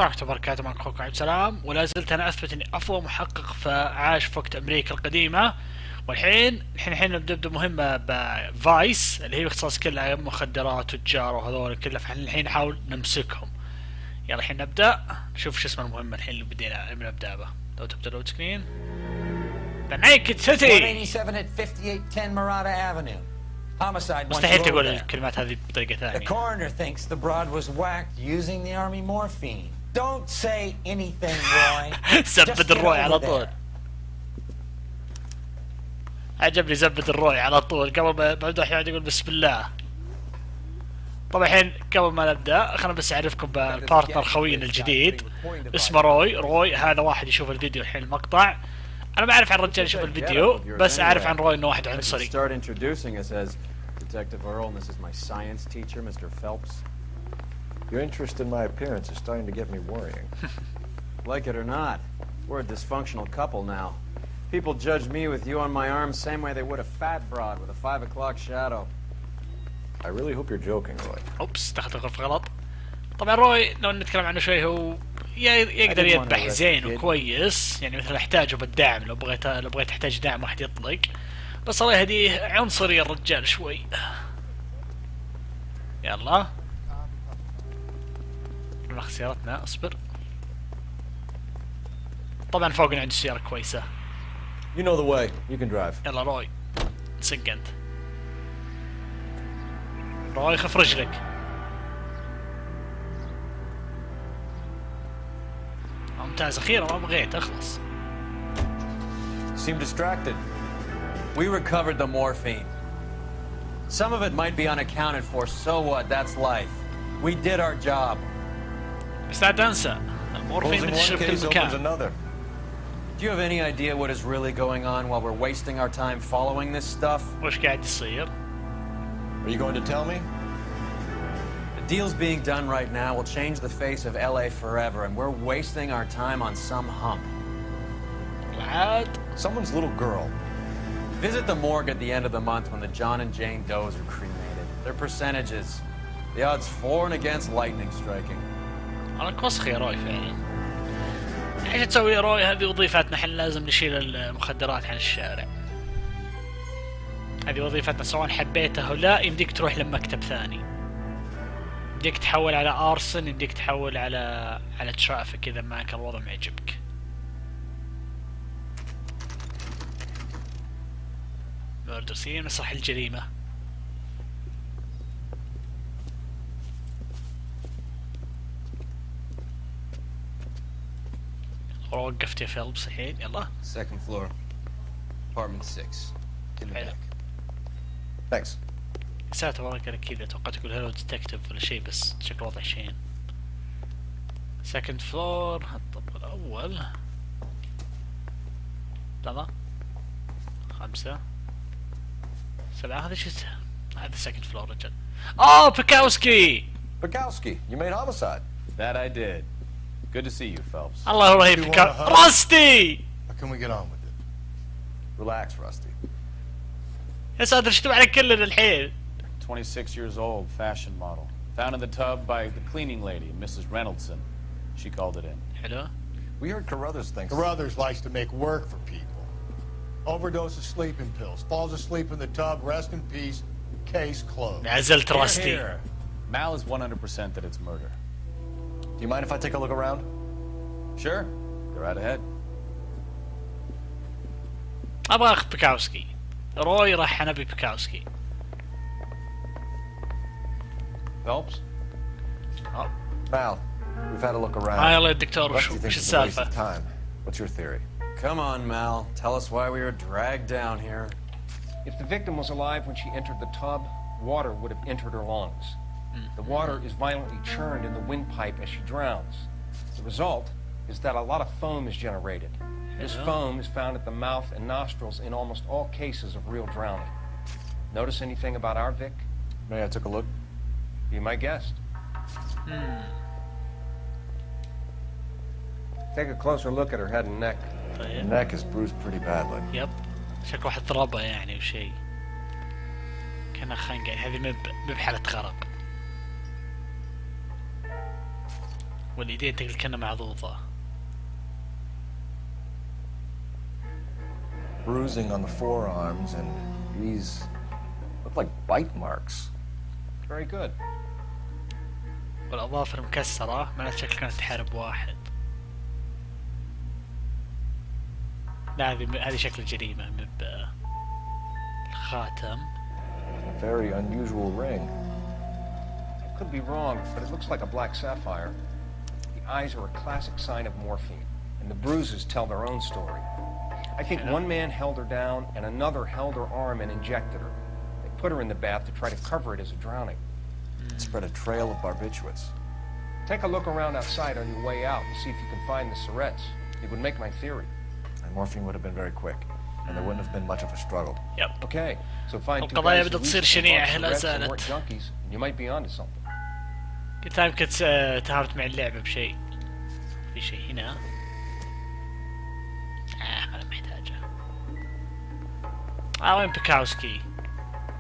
ورحمة الله وبركاته. معكم أخوكم عبدالسلام، ولا زلت أنا أثبت إني أفضل محقق فعاش في وقت أمريكا القديمة. والحين نبدأ مهمة بفايس اللي هي باختصاص كلها مخدرات وتجار وهذول كلها، فاحنا الحين نحاول نمسكهم. يلا الحين نبدأ نشوف شو اسم المهمة الحين اللي بدينا نبدأ به. لو تبدأ لود سكرين The Naked City 187 at 5810 Murata Avenue. Homicide. مستحيل تقول الكلمات هذه بطريقة ثانية. The coroner thinks the broad was whacked using the army morphine. Don't say anything, Roy. زبد الروي على طول. عجبني زبد الروي على طول قبل ما ابدا. الحين يقول بسم الله. طبعا الحين قبل ما نبدا خلنا بس اعرفكم بالبارتنر خوينا الجديد اسمه روي. هذا واحد يشوف الفيديو الحين المقطع. انا ما اعرف عن الرجال يشوف الفيديو، بس اعرف عن روي انه واحد عنصري. Detective Earl, and this is my science teacher, Mr. Phelps. Your interest in my appearance is starting to get me worrying. Like it or not, we're a dysfunctional couple now. People judge me with you on my arm same way they would a fat broad with a 5 o'clock shadow. I really hope you're joking, Roy. اوبس دخلت الغرفة غلط. طبعا روي لو نتكلم عنه شوي هو يقدر يذبح زين وكويس، يعني مثلا احتاجه بالدعم لو بغيت احتاج دعم واحد يطلق، بس الله يهديه عنصري الرجال شوي. يلا ناخذ سيارتنا. اصبر. طبعا فوقنا عند السيارة كويسة. You know the way. You can drive. يلا روي سق انت. روي خف رجلك. ممتاز اخيرا ما بغيت اخلص. Seem distracted. We recovered the morphine. Some of it might be unaccounted for, so what? That's life. We did our job. بس لا تنسى المورفين منتشر بكل مكان. Do you have any idea what is really going on while we're wasting our time following this stuff? وش قاعد يصير؟ Are you going to tell me? The deals being done right now will change the face of LA forever, and we're wasting our time on some hump. العاد. Someone's little girl. Visit the morgue at the end of the month when the John and Jane Does are cremated. Their percentages. The odds for and against lightning striking. أنا كوسخ يا روي فعلا. ايش تسوي يا روي؟ هذه وظيفتنا، احنا لازم نشيل المخدرات عن الشارع. هذه وظيفتنا سواء حبيتها أو لا. يمديك تروح لمكتب ثاني، يمديك تحول على أرسن، يمديك تحول على ترافيك إذا ما كان الوضع ما يعجبك. مردسين مسرح الجريمة. وقفت يا فيلبس الحين. يلا. Second floor, apartment 6, in the back. Thanks. ساعتها والله كان كذا توقعت تقول هلو ديتكتيف ولا شيء، بس شكل وضع شين. سكند فلور الطب الأول. لحظة 5 7 هذا شو هذا سكند فلور رجل. بيكاوسكي. Bukowski, you made homicide. That I did. Good to see you, Phelps. الله رهيب راستي. How can we get on with it? Relax, Rusty. يا ساتر ايش تبع عليك كلنا الحين. 26 years old, fashion model. Found in the tub by the cleaning lady, Mrs. Reynoldson. She called it in. حلو. We heard Carruthers thinks. Carruthers likes to make work for people. Overdose of sleeping pills. Falls asleep in the tub. Rest in peace. Case closed. نعزلت راستي. Here. Mal is 100% that it's murder. Do you mind if I take a look around? Sure. Go right ahead. ابغى اخذ بيكاوسكي. روي راح نبي بيكاوسكي. Phelps? Mal, we've had a look around. هاي يلا يا دكتور Rusty وش thinks it's a waste السالفة؟ of time. What's your theory? Come on, Mal. Tell us why we were dragged down here. If the victim was alive when she entered the tub, water would have entered her lungs. The water is violently churned in the windpipe as she drowns. The result is that a lot of foam is generated. This foam is found at the mouth and nostrils in almost all cases of real drowning. Notice anything about our Vic? May I took a look? Be my guest. Take a closer look at her head and neck. The neck is bruised pretty badly. يب شكل واحد ضربه يعني وشيء. كان خنقة. هذه مب بحالة غرق. واليدين تقل كأنها معضوضة. Bruising on the forearms, and these look like bite marks. Very good. والأظافر مكسرة، معناته شكل كانت تحارب واحد. لا هذه شكل الجريمة الخاتم. A very unusual ring. I could be wrong, but it looks like a black sapphire. The eyes are a classic sign of morphine, and the bruises tell their own story. I think one man held her down, and another held her arm and injected her. They put her in the bath to try to cover it as a drowning. It spread a trail of barbiturates. Take a look around outside on your way out and see if you can find the syrettes. It would make my theory. And morphine would have been very quick, and there wouldn't have been much of a struggle. يب. Okay, so find two القضايا guys who بدأت تصير recently شنيعة bought لا cigarettes and زالت. weren't junkies, and you might be onto something. قلت يمكن تهاوت مع اللعبة بشيء. في شيء هنا. أنا محتاجه. وين بيكاوسكي؟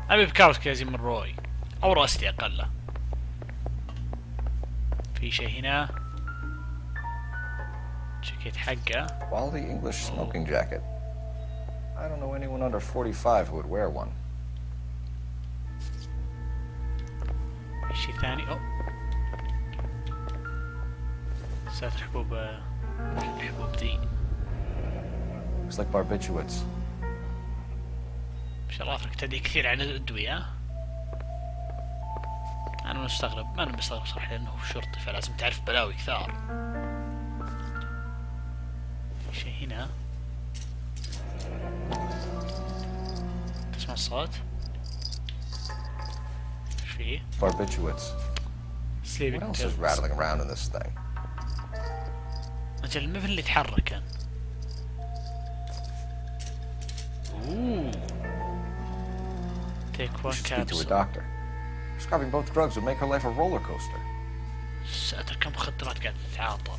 أبي بيكاوسكي لازم من روي، أو راستي أقله. في شيء هنا. جاكيت حقه. Quality English smoking jacket. I don't know anyone under 45 who would wear one. في شيء ثاني. ساتر حبوب ذي. Looks like barbiturates. شرافك تدري كثير عن الأدوية. أنا مستغرب، ما أنا مستغرب صراحة لأنه شرطي فلازم تعرف بلاوي كثار. في شيء هنا. تسمع الصوت؟ ايش فيه؟ Barbiturates. What sleeping else is pills. rattling around in this thing? أجل المبنى اللي يتحرك كان. اوه. Take We one should speak to a capsule. doctor. Prescribing both drugs would make her life a roller coaster. ساتر كم مخدرات قاعدة تتعاطى.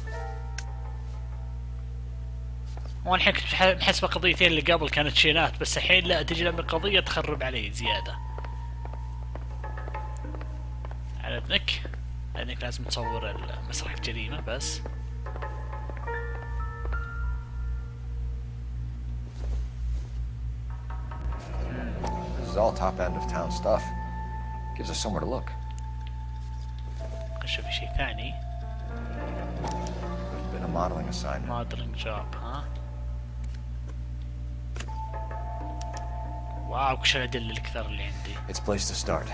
وانا الحين كنت محسبة قضيتين اللي قبل كانت شينات، بس الحين لا تجي لما قضية تخرب علي زيادة. على اذنك، لانك لازم تصور مسرح الجريمة بس. This is all top end of town stuff. Gives us somewhere to look. اشوف في شيء ثاني. There's been a modeling assignment. موديلنج جوب ها. واو وش الأدلة الكثر اللي عندي. It's a place to start.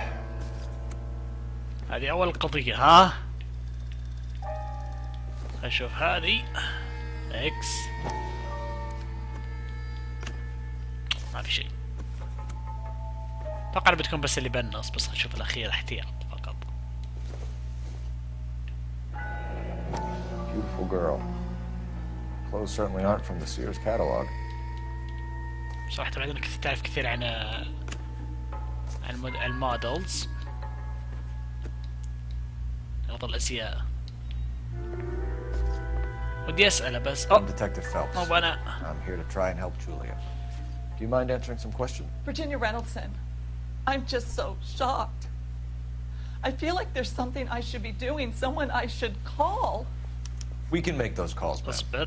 هذه أول قضية ها. أشوف هذه إكس. ما في شيء. أتوقع بتكون بس اللي بالنص، بس نشوف الأخير احتياط فقط. Beautiful girl. Clothes certainly aren't from the Sears catalog. صراحة بعد انك تعرف كثير عن المودلز، أفضل الأزياء. ودي أسأله بس. I'm Detective Phelps. مو أنا. I'm here to try and help Julia. Do you mind answering some questions? Virginia Reynoldsson, I'm just so shocked. I feel like there's something I should be doing, someone I should call. We can make those calls, ma'am. أصبر.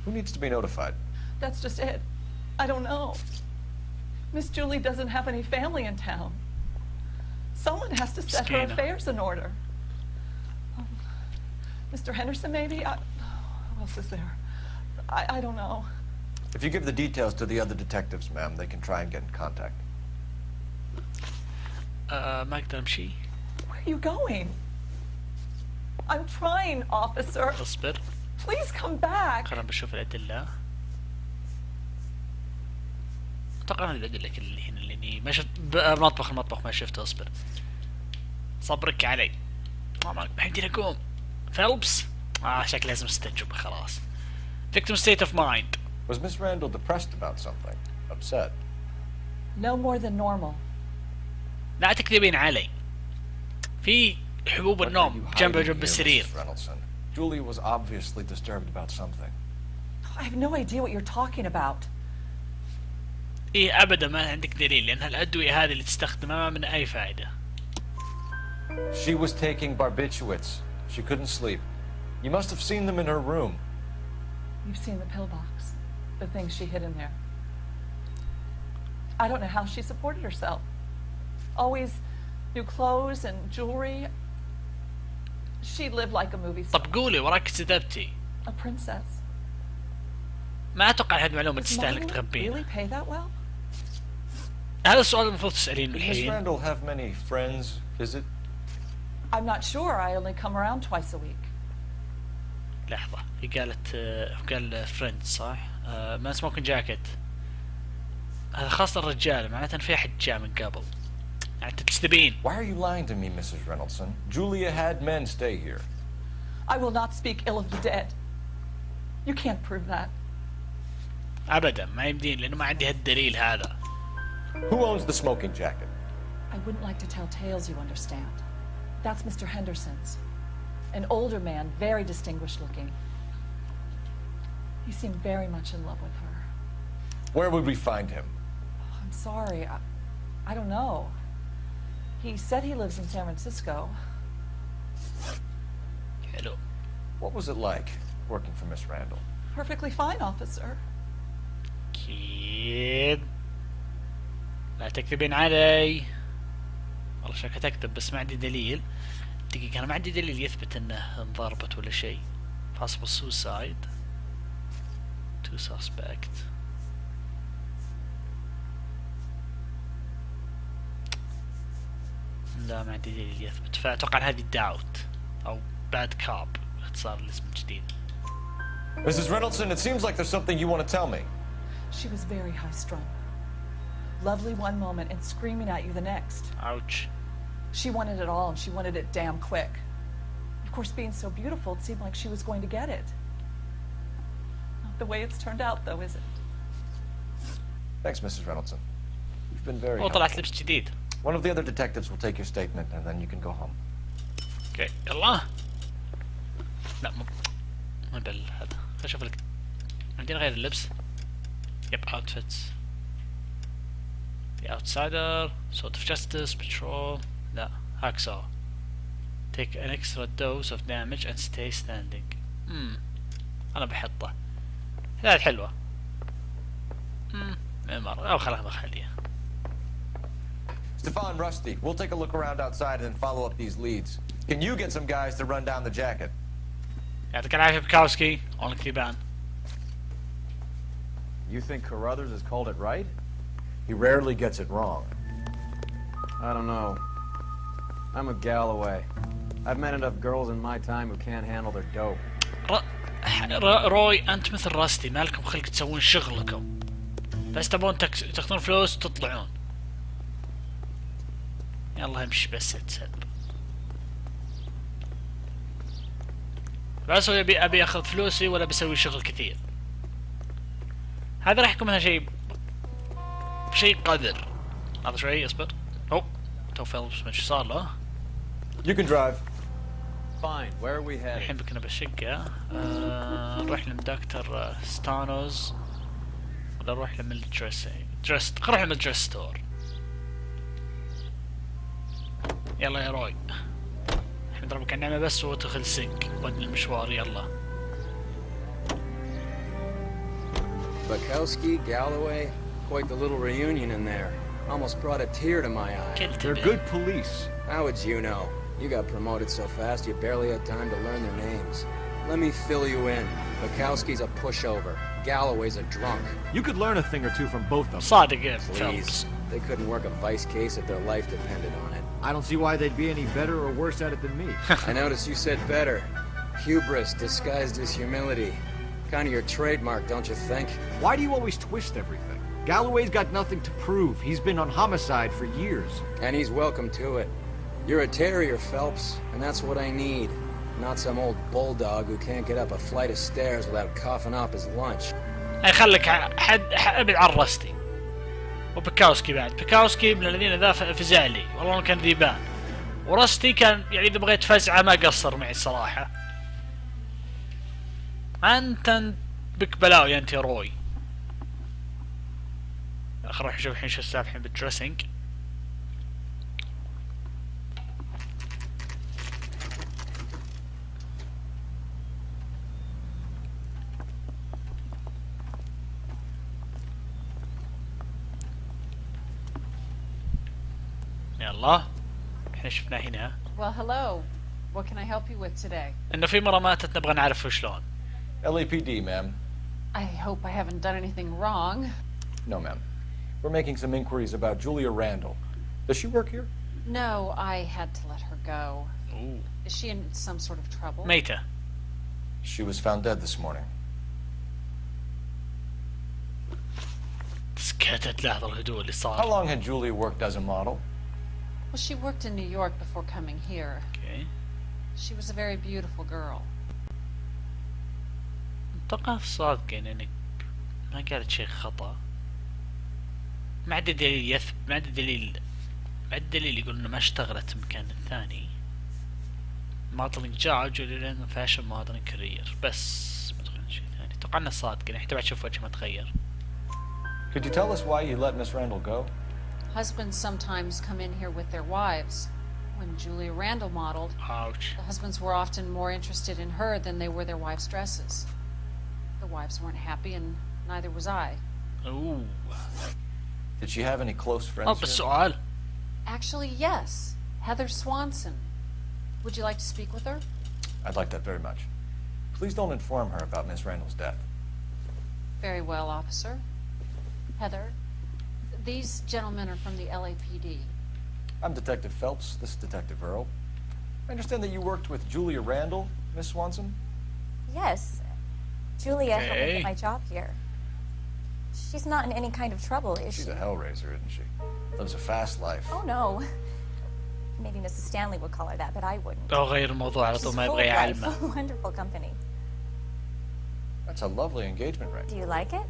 Who needs to be notified? That's just it. I don't know. Miss Julie doesn't have any family in town. Someone has to set her Stina. affairs in order. Mr. Henderson, maybe? Who else is there? I don't know. If you give the details to the other detectives, ma'am, they can try and get in contact. ما أقدر أمشي. Where are you going? I'm trying, officer. أصبر. Please come back. خلنا بشوف الأدلة. أتوقع هذه الأدلة كل اللي هنا لأني ما شفت المطبخ ما شفته. أصبر. صبرك علي. ما يمديني أقوم. فيلبس. شكل لازم استجوب خلاص. Victim state of mind. Was Miss Randall depressed about something? Upset? No more than normal. لا تكذبين علي. في حبوب What are النوم you جنب hiding جنب here, السرير. Mrs. Reynoldsson? Julia was obviously disturbed about something. I have no idea what you're talking about. إيه أبدا ما عندك دليل لأن الأدوية هذه اللي تستخدمها ما من أي فائدة. She was taking barbiturates. She couldn't sleep. You must have seen them in her room. You've seen the pillbox, the things she hid in there. I don't know how she supported herself. Always new clothes and jewelry. She lived like a movie star. طب قولي وراك كذبتي. A princess. ما اتوقع هذه المعلومة Does تستاهل انك modeling تخبينها. really pay that well? هذا السؤال المفروض تسألينه Did Miss الحين. Randall have many friends visit? I'm not sure. I only come around twice a week. لحظة هي قالت قال فريند صح؟ ما سموكن جاكيت. هذا خاص الرجال معناته ان في احد جاء من قبل. يعني تكذبين. Why are you lying to me, Mrs. Reynoldsson? Julia had men stay here. I will not speak ill of the dead. You can't prove that. ابدا ما يمدين لانه ما عندي هالدليل هذا. Who owns the smoking jacket? I wouldn't like to tell tales, you understand. That's Mr. Henderson's. An older man, very distinguished looking. He seemed very much in love with her. Where would we find him? I'm sorry. I don't know. He said he lives in San Francisco. حلو. What was it like working for Miss Randall? Perfectly fine, officer. اكيد. لا تكذبين علي. والله شكلها تكذب بس ما عندي دليل. دقيقة انا ما عندي دليل يثبت انه انضربت ولا شيء. possible suicide. to suspect. لا ما عندي دليل يثبت فأتوقع هذه داوت أو باد كاب اختصار الاسم الجديد. Mrs. Reynoldsson, it seems like there's something you want to tell me. She was very high-strung. Lovely one moment and screaming at you the next. Ouch. She wanted it all and she wanted it damn quick. Of course, being so beautiful, it seemed like she was going to get it. Not the way it's turned out, though, is it? Thanks, Mrs. Reynoldsson. You've been very هو طلعت helpful. لبس جديد. One of the other detectives will take your statement and then you can go home. اوكي يلا. لا مو بال هذا. خلينا نشوف لك. عندنا غير اللبس. يب outfits. The outsider, sword of justice, patrol. لا hacksaw. Take an extra dose of damage and stay standing. أنا بحطه. هذه حلوة. مرة أو خلاص بخليها. Stefan, Rusty, we'll take a look around outside and then follow up these leads. Can you get some guys to run down the jacket? يعطيك العافية بكاوسكي. أون كتيبان. You think Carruthers has called it right? He rarely gets it wrong. I don't know. I'm with Galloway. I've met enough girls in my time who can't handle their dope. روي أنت مثل راستي ما لكم خلق تسوون شغلكم. بس تبون تاخذون فلوس وتطلعون. يلا امشي بس تسب. بس هو أبي أخذ فلوسي ولا بسوي شغل كثير. هذا راح يكون مثلا شيء قذر. هذا شوي اصبر. أوه تو فيلمز ما صار له. You can drive. Fine. Where are we الحين headed? بكنا بالشقة. نروح لدكتور ستانوز ولا نروح للدريس نروح للدريس ستور. يلا يا روي. الحين نضربك النعمة بس وتدخل سنك بدل المشوار يلا. Bukowski, Galloway, quite the little reunion in there. Almost brought a tear to my eye. They're good police. How would you know? You got promoted so fast you barely had time to learn their names. Let me fill you in. Bukowski's a pushover. Galloway's a drunk. You could learn a thing or two from both of them. صادق Please. فيلمز. They couldn't work a vice case if their life depended on it. I don't see why they'd be any better or worse at it than me. I noticed you said better. Hubris disguised as humility. Kind of your trademark, don't you think? Why do you always twist everything? Galloway's got nothing to prove. He's been on homicide for years. And he's welcome to it. You're a terrier, Phelps, and that's what I need. Not some old bulldog who can't get up a flight of stairs without coughing up his lunch. أي خلك حد ابعد عن راستي. وبكاوسكي بعد. بكاوسكي من الذين ذا فزع لي. والله كان ذيبان. ورستي كان يعني إذا بغيت فزعة ما قصر معي الصراحة. أنت بك بلاوي أنت يا روي. خل نروح نشوف الحين شو السالفة الحين بالدريسنج. يلا احنا شفناه هنا Well, hello. What can I help you with today? انه في مرة ماتت نبغى نعرف شلون. LAPD, ma'am. I hope I haven't done anything wrong. No, ma'am. We're making some inquiries about Julia Randall. Does she work here? No, I had to let her go. Ooh. Is she in some sort of trouble? ميتة. She was found dead this morning. سكتت لحظة الهدوء اللي How صار. long had Julia worked as a model? Well, she worked in New York before coming here. اوكي. She was a very beautiful girl. اتوقع صادقين انك ما قالت شيء خطأ. ما عندي دليل يثبت، ما عندي دليل يقول انه ما اشتغلت مكان ثاني. modeling job جولي لأنه fashion modeling career بس ما ادري شيء ثاني. اتوقع انه صادقين، احتمال بعد تشوف وجهه ما تغير. Could you tell us why you let Miss Randall go? Husbands sometimes come in here with their wives. When Julia Randall modeled, Ouch. the husbands were often more interested in her than they were their wives' dresses. The wives weren't happy, and neither was I. Ooh. Did she have any close friends here? بالسؤال. Actually, yes. Heather Swanson. Would you like to speak with her? I'd like that very much. Please don't inform her about Miss Randall's death. Very well, officer. Heather, these gentlemen are from the LAPD. I'm Detective Phelps. This is Detective Earl. I understand that you worked with Julia Randall, Miss Swanson? Yes. Julia helped me Okay. get my job here. She's not in any kind of trouble, is She's she? a hellraiser, isn't she? Lives a fast life. Oh, no. Maybe Mrs. Stanley would call her that, but I wouldn't. أو غير الموضوع على She's طول ما full يبغى of life, يعلمه. a wonderful company. That's a lovely engagement ring. Do you like it?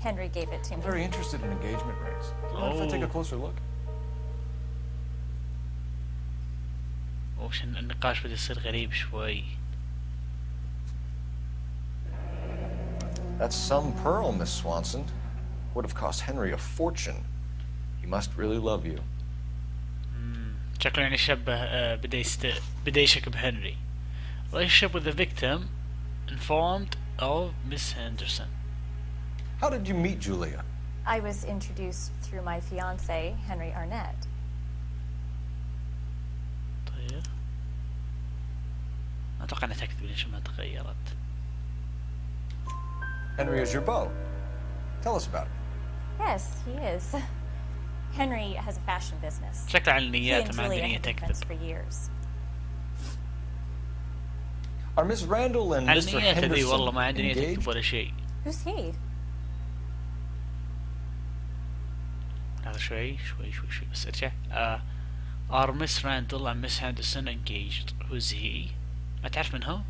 Henry gave it to I'm me. very interested in engagement rings. Do you mind if I take a Oh. closer look? وش النقاش بدأ يصير غريب شوي. That's some pearl, Miss Swanson. Would have cost Henry a fortune. He must really love you. شكله يعني شبه بدأ يشك بهنري. Relationship with the victim informed of Miss Henderson. How did you meet Julia? I was introduced through my fiancé, Henry Arnett. طيب. أتوقع أنها تكتب ليش ما تغيرت. Henry is your beau. Tell us about it. Yes, he is. Henry has a fashion business. شكله على He النيات and ما عندي Julia نية have been friends تكتب. for years. Are Miss Randall and على Mr. النيات هذي والله ما Henderson عندي نية تكتب engaged? ولا شيء. Who's he? هذا شوي بس ارجع. Are Miss Randall and Miss Henderson engaged? Who's he? ما تعرف من هو؟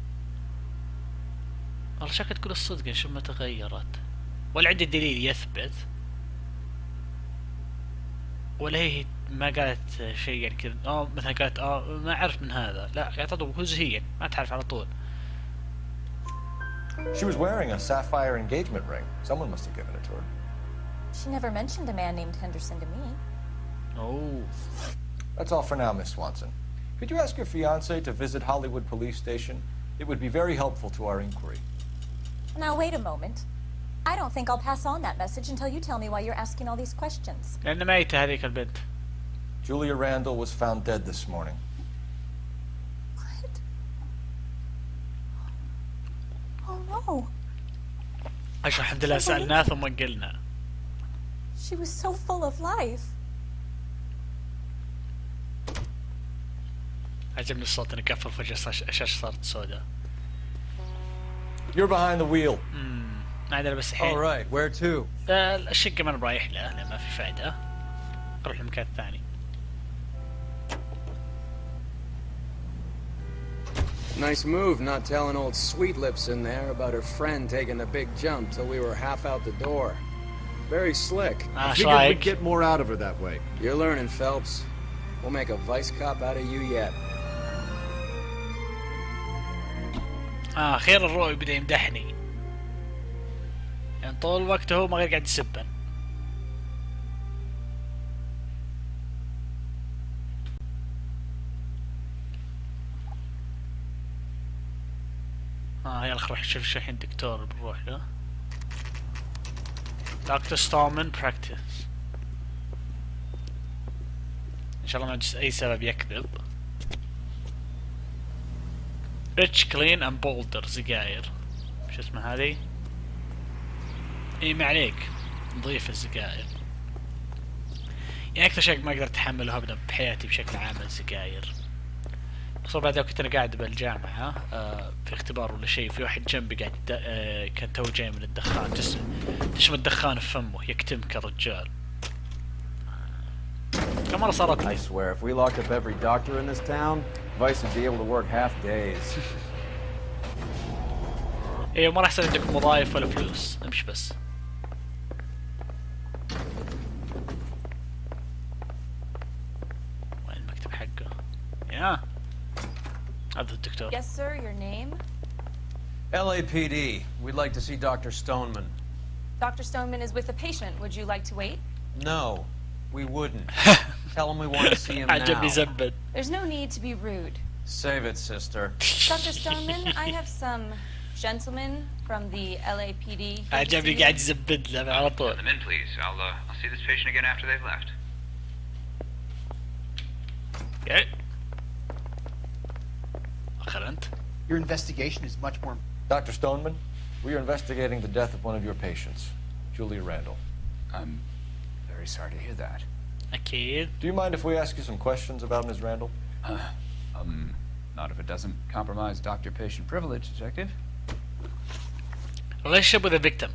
والله شكلها تقول الصدق شو ما تغيرت. ولا عندي دليل يثبت. ولا هي ما قالت شيء يعني كذا مثلا قالت ما اعرف من هذا. لا قالت تطلب who's he يعني ما تعرف على طول. She was wearing a sapphire engagement ring. Someone must have given it to her. She never mentioned a man named Henderson to me. Oh. That's all for now, Miss Swanson. Could you ask your fiancé to visit Hollywood Police Station? It would be very helpful to our inquiry. Now, wait a moment. I don't think I'll pass on that message until you tell me why you're asking all these questions. لأن ميتة هذيك البنت. Julia Randall was found dead this morning. What? Oh, no. عشان الحمد لله سألناه ثم قلنا. She was so full of life. عجبني الصوت انه قفل فجأة الشاشة صارت سوداء. You're behind the wheel. ما عندنا بس الحين. All right, where to? الشقة ما أنا برايح له لأن ما في فائدة. أروح لمكان ثاني. Nice move not telling old Sweet Lips in there about her friend taking a big jump till we were half out the door. Very slick. I figured we'd get more out of her that way. You're learning, Phelps. We'll make a vice cop out of you yet. خير الرؤي بدأ يمدحني. يعني طول الوقت هو ما غير قاعد يسبن. يلا خل نروح نشوف شو الحين دكتور بنروح له. Dr. Stallman practice. شاء الله ما عنده اي سبب يكذب. ريتش كلين اند بولدر سجاير. شو اسمها هذه؟ اي ما عليك، نظيف السجاير. يعني اكثر شيء ما اقدر اتحمله ابدا بحياتي بشكل عام السجاير. خصوصا بعد كنت انا قاعد بالجامعة في اختبار ولا شيء، في واحد جنبي قاعد كان تو جاي من الدخان، تشم الدخان في فمه يكتمك الرجال. كم مرة صارت لي. I swear, if we locked up every doctor in this town, Vice would be able to work half days. ايوه، ما راح يصير عندكم وظايف ولا فلوس، امشي بس. وين المكتب حقه؟ يا هذا الدكتور. Yes, sir. Your name? LAPD. We'd like to see Dr. Stoneman. Dr. Stoneman is with a patient. Would you like to wait? No, we wouldn't. Tell him we want to see him عجبني now. زبد. There's no need to be rude. Save it, sister. Dr. Stoneman, I have some gentlemen from the LAPD. here to عجبني see قاعد you. يزبد له على طول. Let them in, please. I'll see this patient again after they've left. Okay. اخر انت. Your investigation is much more... Dr. Stoneman, we are investigating the death of one of your patients, Julia Randall. I'm very sorry to hear that. اكيد. Do you mind if we ask you some questions about Ms. Randall? Not if it doesn't compromise doctor-patient privilege, Detective. Relationship with the victim.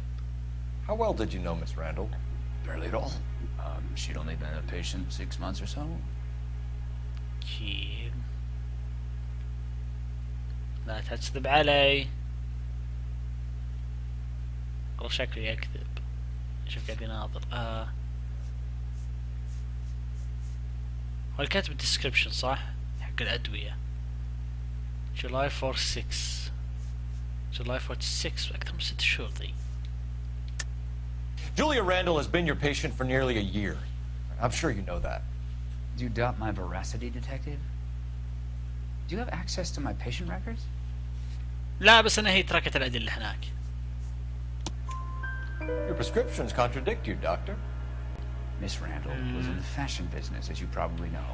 How well did you know Ms. Randall? Barely at all. She'd only been a patient 6 months or so. اكيد. لا تكذب علي. والله شكله يكذب. شوف قاعد يناظر. هو الكاتب الديسكربشن صح؟ حق الأدوية. July 46. July 46 أكثر من 6 شهور ذي. Julia Randall has been your patient for nearly a year. I'm sure you know that. Do you doubt my veracity, Detective? Do you have access to my patient records? لا بس أنا هي تركت الأدلة هناك. Your prescriptions contradict you, Doctor. Miss Randall was in the fashion business, as you probably know.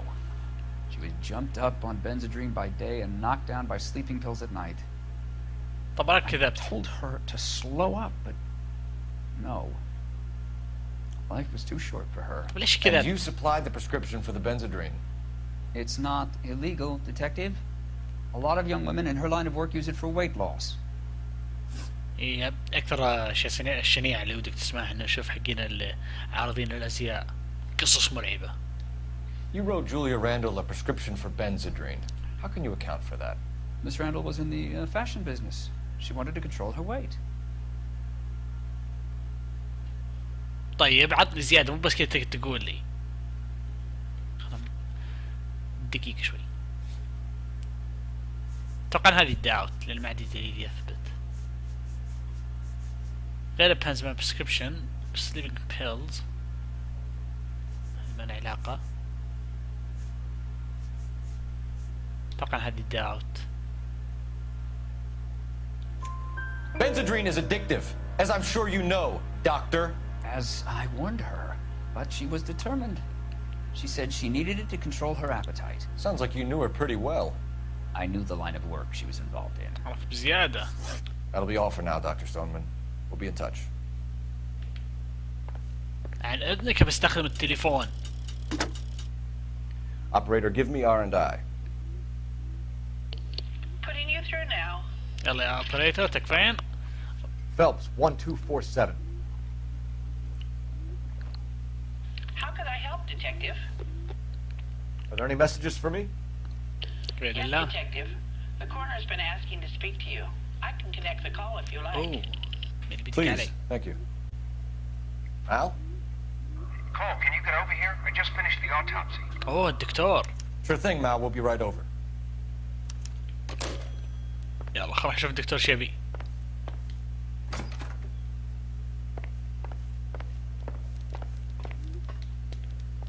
She was jumped up on Benzedrine by day and knocked down by sleeping pills at night. طبعا I كذبت. told her to slow up, but no. Life was too short for her. ليش And كذبت؟ you supplied the prescription for the Benzedrine. It's not illegal, Detective. A lot of young women in her line of work use it for weight loss. إيه أكثر شيء الشنيع اللي ودك تسمعه إنه شوف حقين اللي عارضين الأزياء قصص مرعبة. You wrote Julia Randall a prescription for Benzedrine. How can you account for that? Miss Randall was in the fashion business. She wanted to control her weight. طيب عطني زيادة مو بس كذا تقول لي. دقيقة شوي. أتوقع هذه الدعوت لأن ما عندي دليل يثبت. غير بانزمان prescription sleeping pills. ما له علاقة. أتوقع هذه الدعوت. Benzedrine is addictive, as I'm sure you know, Doctor. As I warned her, but she was determined. She said she needed it to control her appetite. Sounds like you knew her pretty well. I knew the line of work she was involved in. عرف بزيادة. That'll be all for now, Dr. Stoneman. We'll be in touch. عن إذنك بستخدم التليفون. Operator, give me R&I. Putting you through now. يلا يا operator تكفين. Phelps, 1247. How could I help, Detective? Are there any messages for me? بإذن Yes, الله. Detective. The coroner's been asking to speak to you. I can connect the call if you like. أوه. اللي بدك Please. علي. Thank you. Al? Cole, can you get over here? I just finished the autopsy. أوه الدكتور. Sure thing, Mal. We'll be right over. يلا خل نشوف الدكتور شو يبي.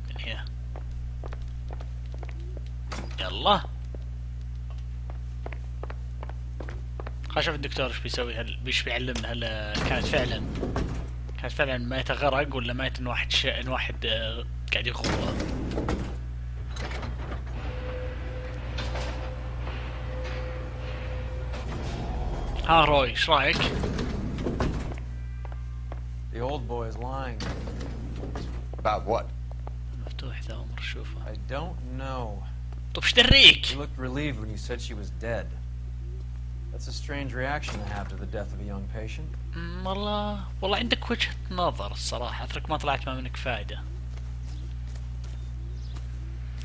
من هنا. يلا. خل نشوف الدكتور ايش بيسوي ايش بيعلمنا هل كانت فعلا ميتة غرق ولا ميت ان واحد قاعد يغوره. ها روي ايش رايك؟ The old boy is lying. About what? مفتوح ذا عمر شوفه. I don't know. طب ايش دريك؟ You looked relieved when you said she was dead. That's a strange reaction to have to the death of a young patient. والله عندك وجهة نظر الصراحة، أترك ما طلعت ما منك فائدة.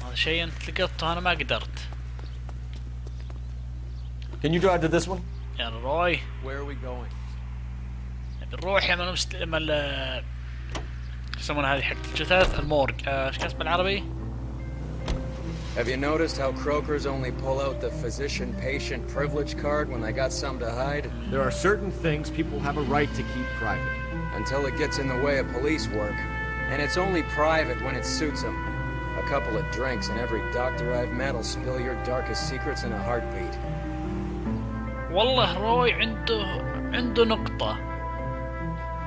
هذا شيء أنت لقطته أنا ما قدرت. Can you drive to this one? يا روي. Where are we going? نروح لما يسمونها هذه حقت الجثث المورج. ايش كان اسمه بالعربي؟ Have you noticed how croakers only pull out the physician-patient privilege card when they got something to hide? There are certain things people have a right to keep private. Until it gets in the way of police work. And it's only private when it suits them. A couple of drinks and every doctor I've met will spill your darkest secrets in a heartbeat. والله روي عنده نقطة.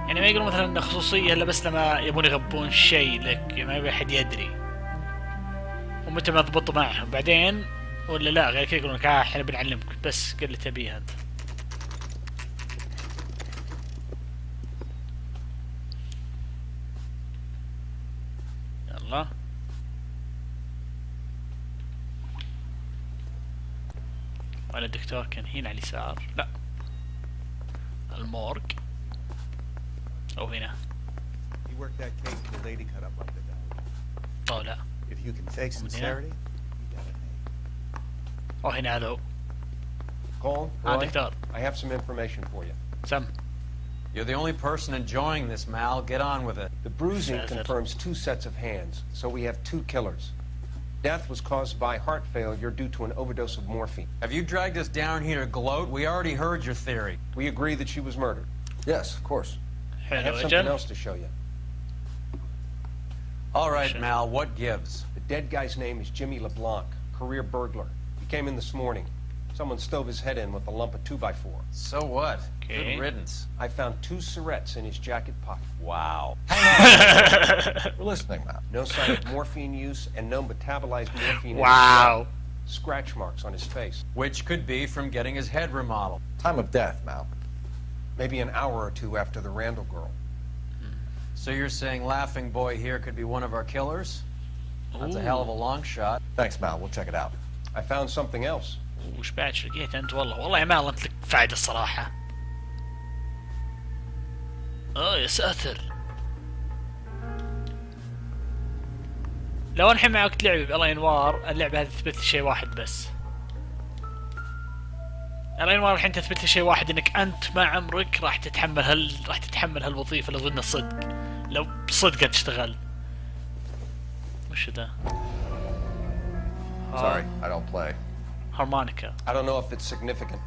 يعني ما يقولون مثلا خصوصية الا بس لما يبون يغبون شيء لك، ما يبي احد يدري. ومتى ما ضبطوا معهم بعدين ولا لا غير كذا يقولون لك احنا بنعلمك بس قل اللي تبيه انت. يلا ولا الدكتور كان هنا على اليسار؟ لا المورج او هنا. He worked that case with the lady cut up like the guy. او لا If you can fake sincerity, you got it. او هنا هذا هو. Cole, Roy, دكتور. I have some information for you. سم. You're the only person enjoying this, Mal. Get on with it. The bruising confirms 2 sets of hands, so we have 2 killers. Death was caused by heart failure due to an overdose of morphine. Have you dragged us down here to gloat? We already heard your theory. We agree that she was murdered. Yes, of course. I have something else to show you. All right, Mal, what gives? The dead guy's name is Jimmy LeBlanc, career burglar. He came in this morning. Someone stove his head in with a lump of 2x4. So what? Okay. Good riddance. I found 2 cigarettes in his jacket pocket. Wow. We're listening, Mal. No sign of morphine use and no metabolized morphine. Wow. In his blood. Scratch marks on his face. Which could be from getting his head remodeled. Time of death, Mal. Maybe an hour or 2 after the Randall girl. So you're saying Laughing Boy here could be one of our killers? That's a hell of a long shot. Thanks, Mal. We'll check it out. I found something else. وش بعد لقيت انت؟ والله يا مال انت لك فايدة الصراحة. يا ساتر. لو الحين معك لعبة الله ينوار، اللعبة هذه تثبت لي شيء واحد بس. الله ينوار الحين تثبت لي شيء واحد، انك انت ما عمرك راح تتحمل هالوظيفة لو ظننا صدق. لو صدق تشتغل. وش ده؟ Sorry, I don't play. Harmonica. I don't know if it's significant.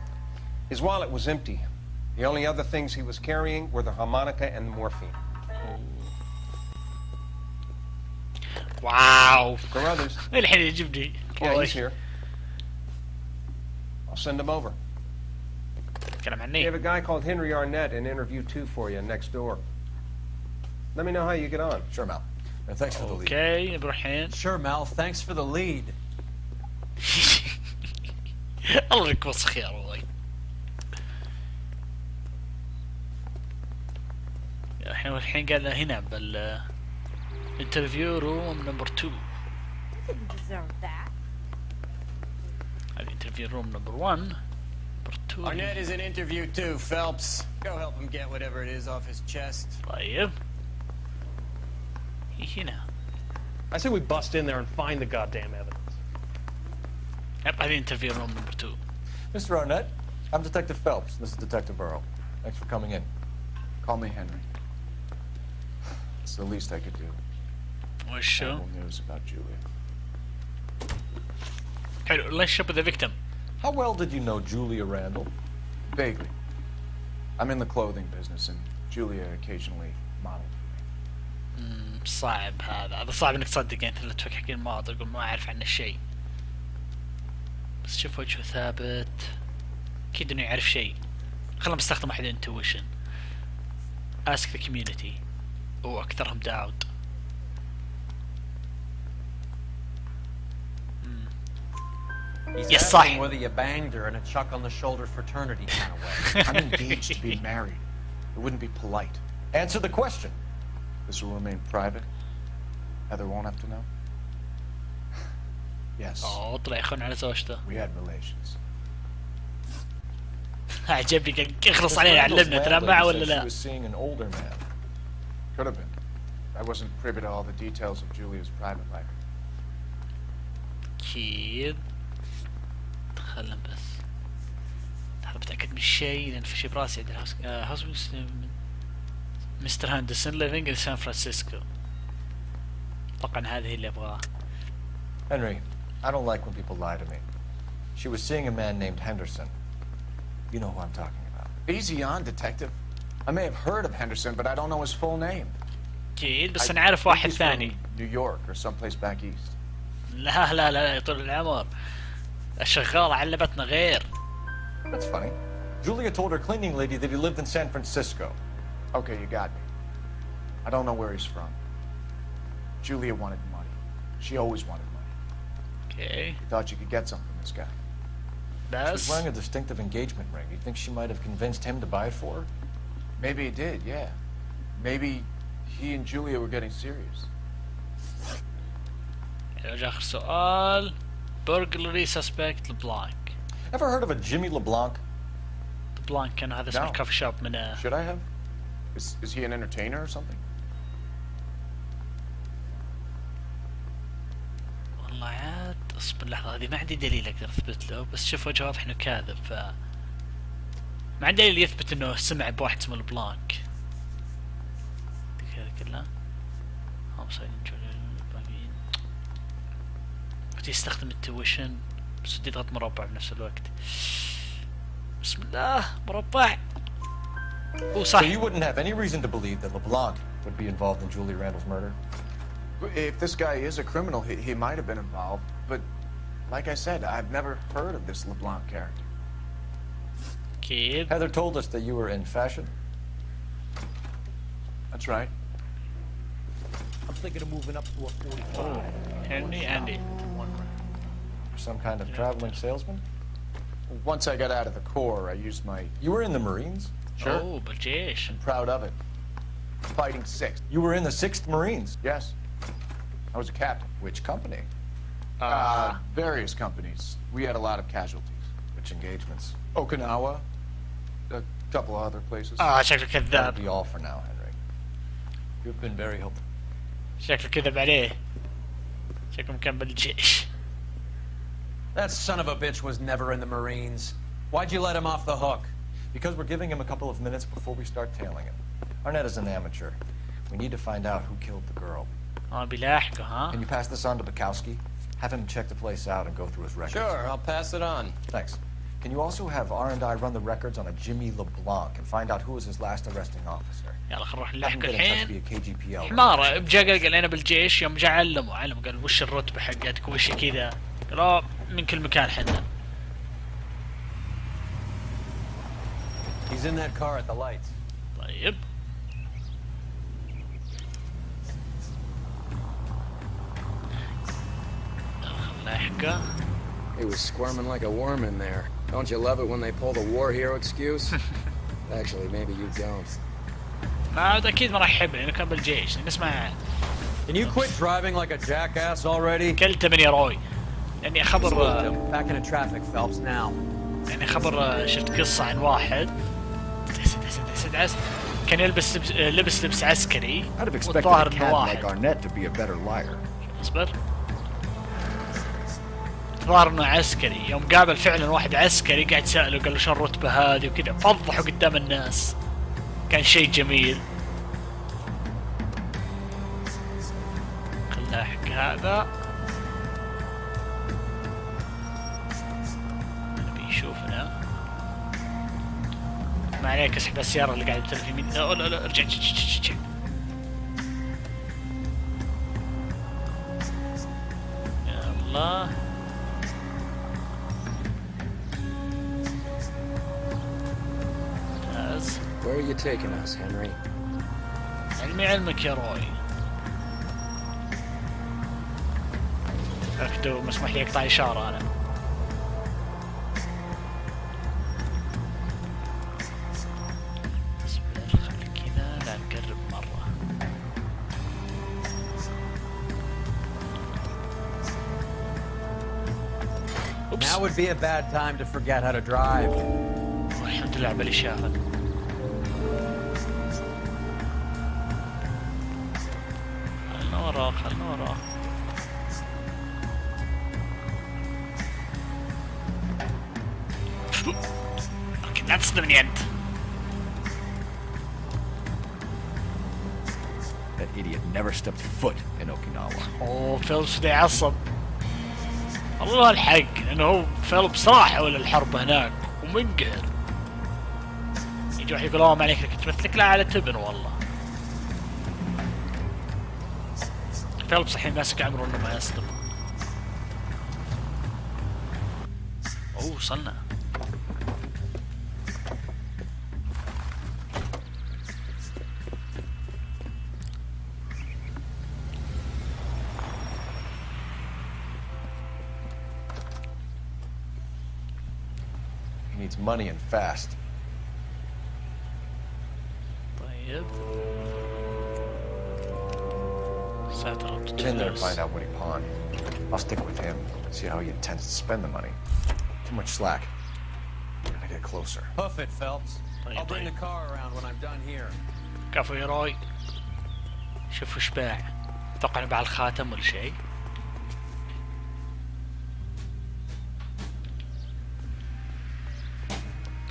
His wallet was empty. The only other things he was carrying were the harmonica and the morphine. Wow. Carruthers. الحين يجيبني. Yeah, he's here. I'll send him over. كلام We عني. have a guy called Henry Arnett in interview 2 for you next door. Let me know how you get on. Sure, Mal. And thanks for the lead. Okay, نبي الحين. Sure, Mal. Thanks for the lead. الله لك وسخ يا روي. الحين قال هنا بال interview room number 2. Didn't deserve that. هذه interview room number 1. Number 2. Arnett is in interview 2, Phelps. Go help him get whatever it is off his chest. طيب. هنا. I say we bust in there and find the goddamn evidence. Yep, هذه interview room number 2. Mr. Arnett, I'm Detective Phelps. This is Detective Burrow. Thanks for coming in. Call me Henry. It's the least I could do. وشو؟ Terrible news about Julia. حلو. Relationship with the victim. How well did you know Julia Randall? Vaguely. I'm in the clothing business, and Julia occasionally modeled for me. صعب هذا صعب انك تصدق يعني انت تفك حق الماضي تقول ما اعرف عنه شيء. بس شوف وجهه ثابت. اكيد انه يعرف شيء. خلنا نستخدم واحد intuition. Ask the community. واكثرهم doubt. He's Yes, asking صح. whether you banged her in a chuck on the shoulder fraternity kind of way. I'm engaged to be married. It wouldn't be polite. Answer the question. This will remain private. Heather won't have to know. Yes. اوه طلع يخون على زوجته. We had relations. عجبني كان يخلص عليه Miss يعلمنا Randall's ترى landlady معه said ولا she لا. was seeing an older man. Could have been. I wasn't privy to all the details of Julia's private life. اكيد. خلنا بس. هذا بتأكد من شيء لأن في شيء براسي عند الهاوس مستر هاندرسون living in San Francisco. طبعا هذه اللي أبغاها. Henry, I don't like when people lie to me. She was seeing a man named Henderson. You know who I'm talking about. Easy on, detective. I may have heard of Henderson, but I don't know his full name. أكيد بس أنا عارف واحد ثاني. New York or someplace back east. لا لا لا يا طول العمر. الشغالة علبتنا غير. That's funny. Julia told her cleaning lady that he lived in San Francisco. Okay, you got me. I don't know where he's from. Julia wanted money. She always wanted money. Okay. She thought you could get something from this guy. She was wearing a distinctive engagement ring. You think she might have convinced him to buy it for her? Maybe he did, yeah. Maybe he and Julia were getting serious. آخر سؤال. Burglary suspect LeBlanc. Ever heard of a Jimmy LeBlanc? LeBlanc كان هذا اسم No. الكافي شوب من Should I have? Is he an entertainer or something? والله عاد اصبر اللحظة هذه ما عندي دليل اقدر اثبت له بس شوف وجهه واضح انه كاذب ف ما عندي دليل يثبت انه سمع بواحد اسمه البلانك. هذا كله كنت يستخدم التويشن بس بدي اضغط مربع بنفس الوقت. بسم الله مربع. So you wouldn't have any reason to believe that LeBlanc would be involved in Julie Randall's murder? If this guy is a criminal, he might have been involved. But like I said, I've never heard of this LeBlanc character. Kid. Heather told us that you were in fashion. That's right. I'm thinking of moving up to a 45. Andy. Some kind of traveling salesman? Once I got out of the Corps, I used my... You were in the Marines? Sure. Oh, بالجيش. I'm proud of it. Fighting 6th. You were in the 6th Marines? Yes. I was a captain. Which company? Various companies. We had a lot of casualties. Which engagements? Okinawa. A couple of other places. شكله كذاب. That'll be all for now, Henry. You've been very helpful. شكله كذب عليه. شكله كان بالجيش. That son of a bitch was never in the Marines. Why'd you let him off the hook? Because we're giving him a couple of minutes before we start tailing him. Arnett is an amateur. We need to find out who killed the girl. بيلاحقه ها. Can you pass this on to Bukowski? Have him check the place out and go through his records. Sure, I'll pass it on. Thanks. Can you also have R&I run the records on a Jimmy LeBlanc and find out who was his last arresting officer? يلا خلينا نروح Have him نلاحق get in touch الحين. via KGPL. حمارة جا قال انا بالجيش يوم جا علم قال وش الرتبة حقتك وش كذا. قال من كل مكان حنا. He's in that car at the lights. طيب. لاحقه. He was squirming like a worm in there. Don't you love it when they pull the war hero excuse? Actually, maybe you don't. ما عاد اكيد ما راح يحبني لانه كان بالجيش نسمع. Can you quit driving like a jackass already? كلته من يا روي. يعني خبر Back into traffic, Phelps, now. يعني خبر شفت قصة عن واحد كان يلبس لبس عسكري I'd have expected والظاهر a انه cat واحد. like Arnett to be a better liar. اصبر. الظاهر انه عسكري يوم قابل فعلا واحد عسكري قاعد سأله قال له شو الرتبة هذه وكذا فضحوا قدام الناس. كان شيء جميل. خلنا نحكي هذا. نبي يشوفنا. ما عليك اسحب السيارة اللي قاعدة تلف يمين. لا ارجع. يلا. Where are you taking us, Henry? علمك يا روي. اكتب مسموح لي اقطع اشارة انا. Now would be a bad time to forget how to drive. الحمد لله بالي شافن. خلنا وراه خلنا وراه. Okay, لا تصدمني أنت. That idiot never stepped foot in Okinawa. أوه فيلبس ده يعصب. والله الحق لأنه هو فيلبس راح أول الحرب هناك ومنقهر. يجي واحد يقول ما عليك كنت مثلك لا على تبن والله. فيلبس الحين ماسك عمره إنه ما يسلم. أوه وصلنا. He needs money and fast. طيب. Get in there and find out what he pawned. I'll stick with him, see how he intends to spend the money. Too much slack. Gotta get closer. Hoof it, Phelps. I'll bring the car around when I'm done here. كفو يا روي. شوف وش باع. اتوقع انه باع الخاتم ولا شيء.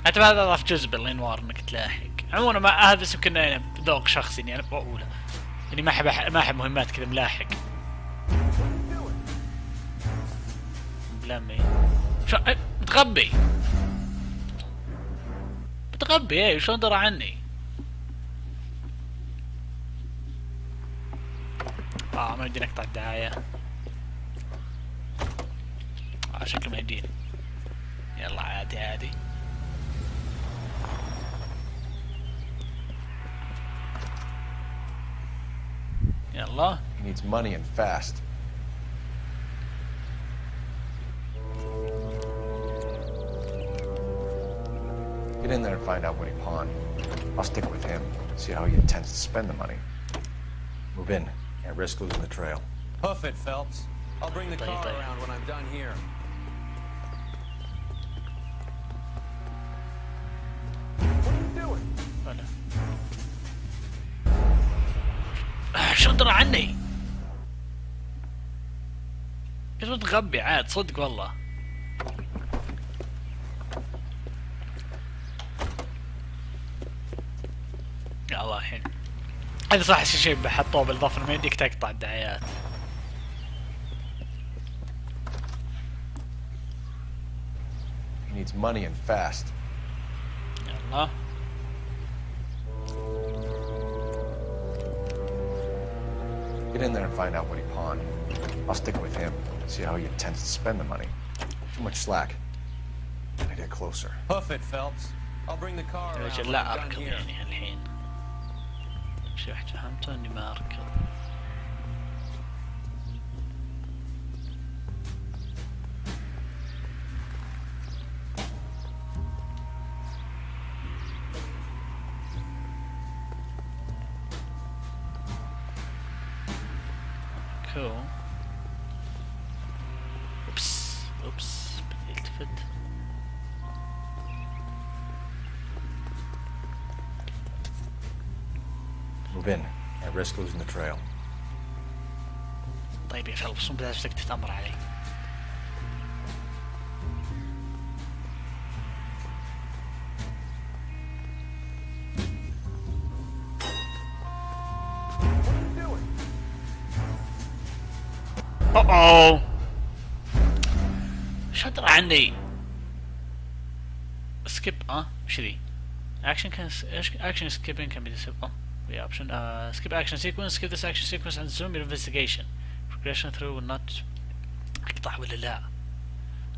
حتى هذا اضاف جزء بالنوار انك تلاحق. عموما ما هذا بس يمكن يعني ذوق شخصي يعني انا بقوله. يعني ما احب مهمات كذا ملاحق. بلمي. شو بتغبي. بتغبي ايه شلون درى عني؟ ما يدي نقطع الدعاية. شكله ما يدين. يلا عادي عادي. يلا. He needs money and fast. Get in there and find out what he pawned. I'll stick with him, see how he intends to spend the money. Move in. Can't risk losing the trail. Hoof it, Phelps. I'll bring the car around when I'm done here. What are you doing? شلون درى عني؟ ايش بتغبي عاد صدق والله. يا الله الحين. هذا صح شيء بحطوه بالاضافه ما يديك تقطع الدعايات. He needs money and fast. يلا. Get in there and find out what he pawned. I'll stick with him, see how he intends to spend the money. Too much slack. Gotta get closer. Hoof it, Phelps. I'll bring the car around when لا I'm done اركض here. يعني الحين. شو فهمته اني ما اركض. Cool. اوبس بدي التفت. Move in. Can't risk losing the trail. طيب يا فيلبس مو بدك تتأمر علي. اوه شو درى عني؟ سكيب وش ذي؟ action can action skipping can be disabled. The option skip action sequence. Skip this action sequence and zoom your investigation. Progression through will not. اقطع ولا لا؟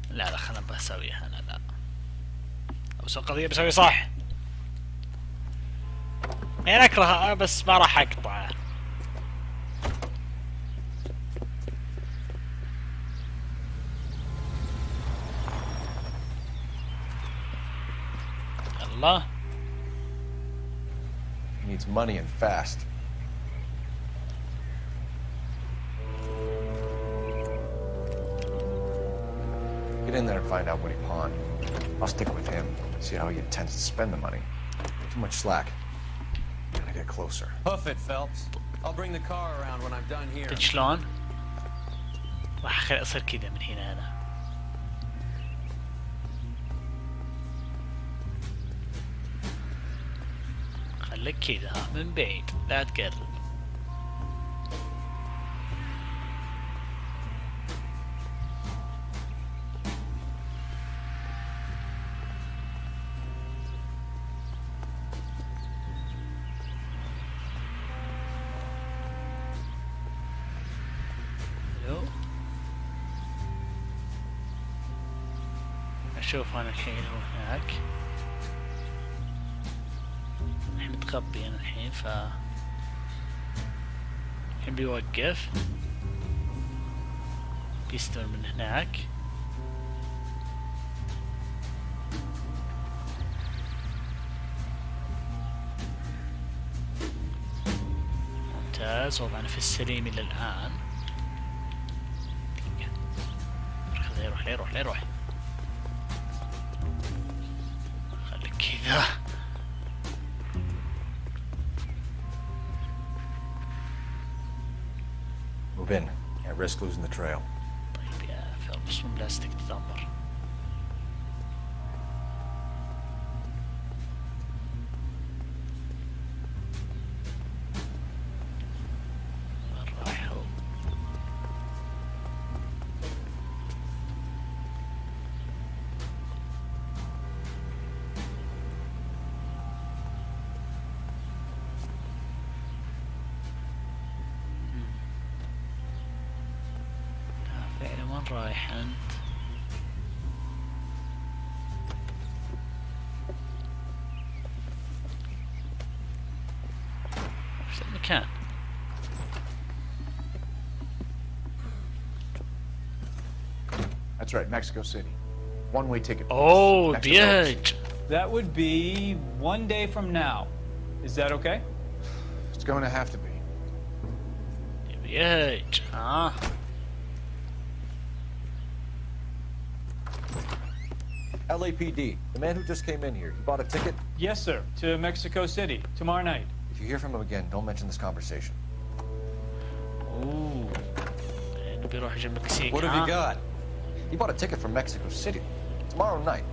لا خلنا بسويها انا لا. بس القضية بسوي صح. يعني اكره بس ما راح اقطع. يلا. He needs money and fast. Get in there and find out what he pawned. I'll stick with him, see how he intends to spend the money. Too much slack. Gotta get closer. Hoof it, Phelps. I'll bring the car around when I'm done here. شلون؟ راح خلي اصير كذا من هنا انا. خليك كذا من بعيد لا تقرب. شوف انا الحين هو هناك الحين متغبي انا الحين الحين بيوقف بيستمر من هناك ممتاز وضعنا في السليم الى الان يروح كذا Move in. Can't risk losing the trail. طيب يا فيلبس مو بلاستيك تدمر. وين راح هو؟ رايح انت؟ وش المكان؟ That's right, Mexico City. One-way ticket. Oh, bitch. That would be 1 day from now. Is that okay? It's going to have to be. bitch, huh? LAPD, the man who just came in here. You bought a ticket? Yes, sir. To Mexico City, tomorrow night. If you hear from him again, don't mention this conversation. Ooh. What have you got? He bought a ticket from Mexico City. Tomorrow night.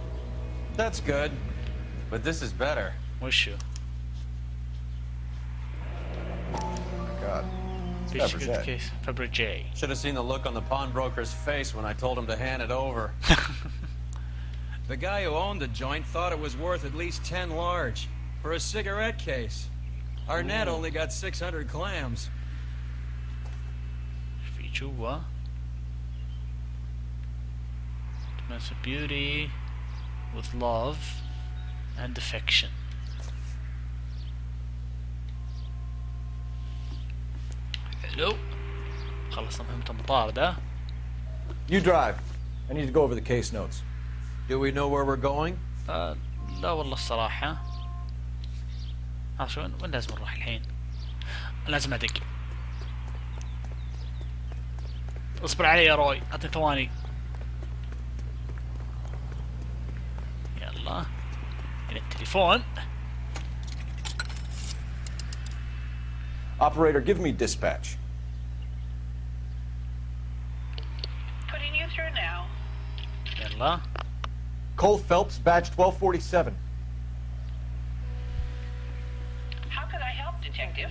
That's good. But this is better. Wish you. Oh my God. It's Fabergé. Should have seen the look on the pawnbroker's face when I told him to hand it over. The guy who owned the joint thought it was worth at least 10 large for a cigarette case. Arnett only got 600 clams. في جوا. Demands of beauty with love and affection. حلو. خلصنا مهمة المطار ده. You drive. I need to go over the case notes. Do we know where we're going? لا والله الصراحة. شو وين لازم نروح الحين؟ لازم ادق. اصبر علي يا روي، اعطني ثواني. يلا. إلى التليفون. Operator, give me dispatch. Putting you through now. يلا. Cole Phelps, badge 1247. How could I help, Detective?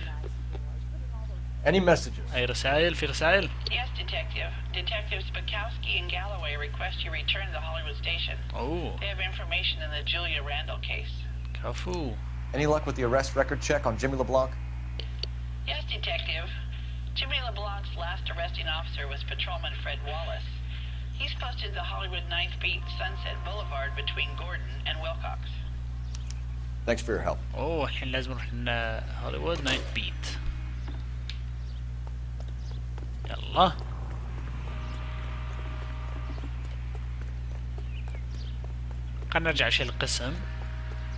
Any messages? أي رسائل؟ في رسائل؟ Yes, Detective. Detectives Bukowski and Galloway request you return to the Hollywood station. Oh. They have information in the Julia Randall case. كفو. Any luck with the arrest record check on Jimmy LeBlanc? Yes, Detective. Jimmy LeBlanc's last arresting officer was Patrolman Fred Wallace. He's posted the Hollywood 9th Beat Sunset Boulevard between Gordon and Wilcox. Thanks for your help. اوه الحين لازم نروح هوليوود نايت بيت. يلا. خلنا نرجع شيء القسم.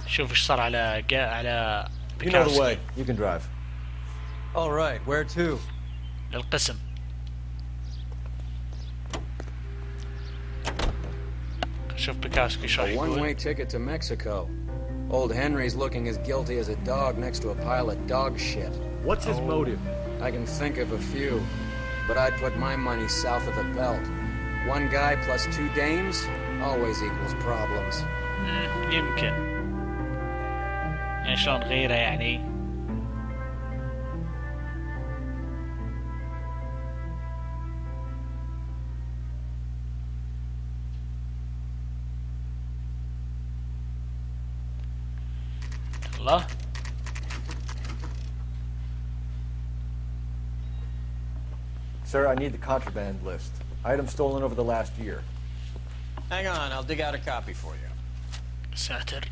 شوف ايش صار على على You know the way. You can drive. All right, where to? للقسم. شوف بكاسكو ايش راح A يقول. one-way ticket to Mexico. Old Henry's looking as guilty as a dog next to a pile of dog shit. What's his motive? I can think of a few, but I'd put my money south of the belt. One guy plus two dames always equals problems. يمكن يعني شلون غيره يعني. الله. Sir, I need the contraband list. Items stolen over the last year. Hang on, I'll dig out a copy for you. ساتر.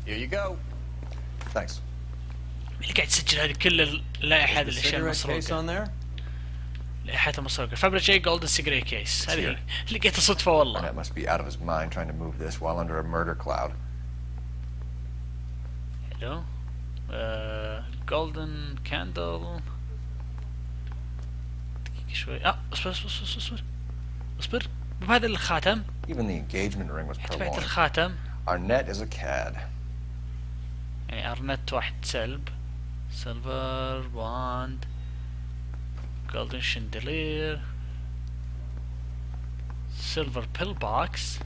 Here you go. Thanks. اللي قاعد يسجل هذه كل اللائحة هذه The الاشياء cigarette case المسروقة. on there? لائحة المسروقة. فابريجي جولدن سيجريت كيس. هذه لقيتها صدفة والله. That must be out of his mind trying to move this while under a murder cloud. حلو. جولدن كاندل. دقيقة شوي. اصبر. بهذا الخاتم. Even the engagement ring was تبعت purloined. الخاتم. Arnett is a cad. يعني ارنت واحد سلب. سيلفر واند. جولدن شندلير. سيلفر بيل بوكس.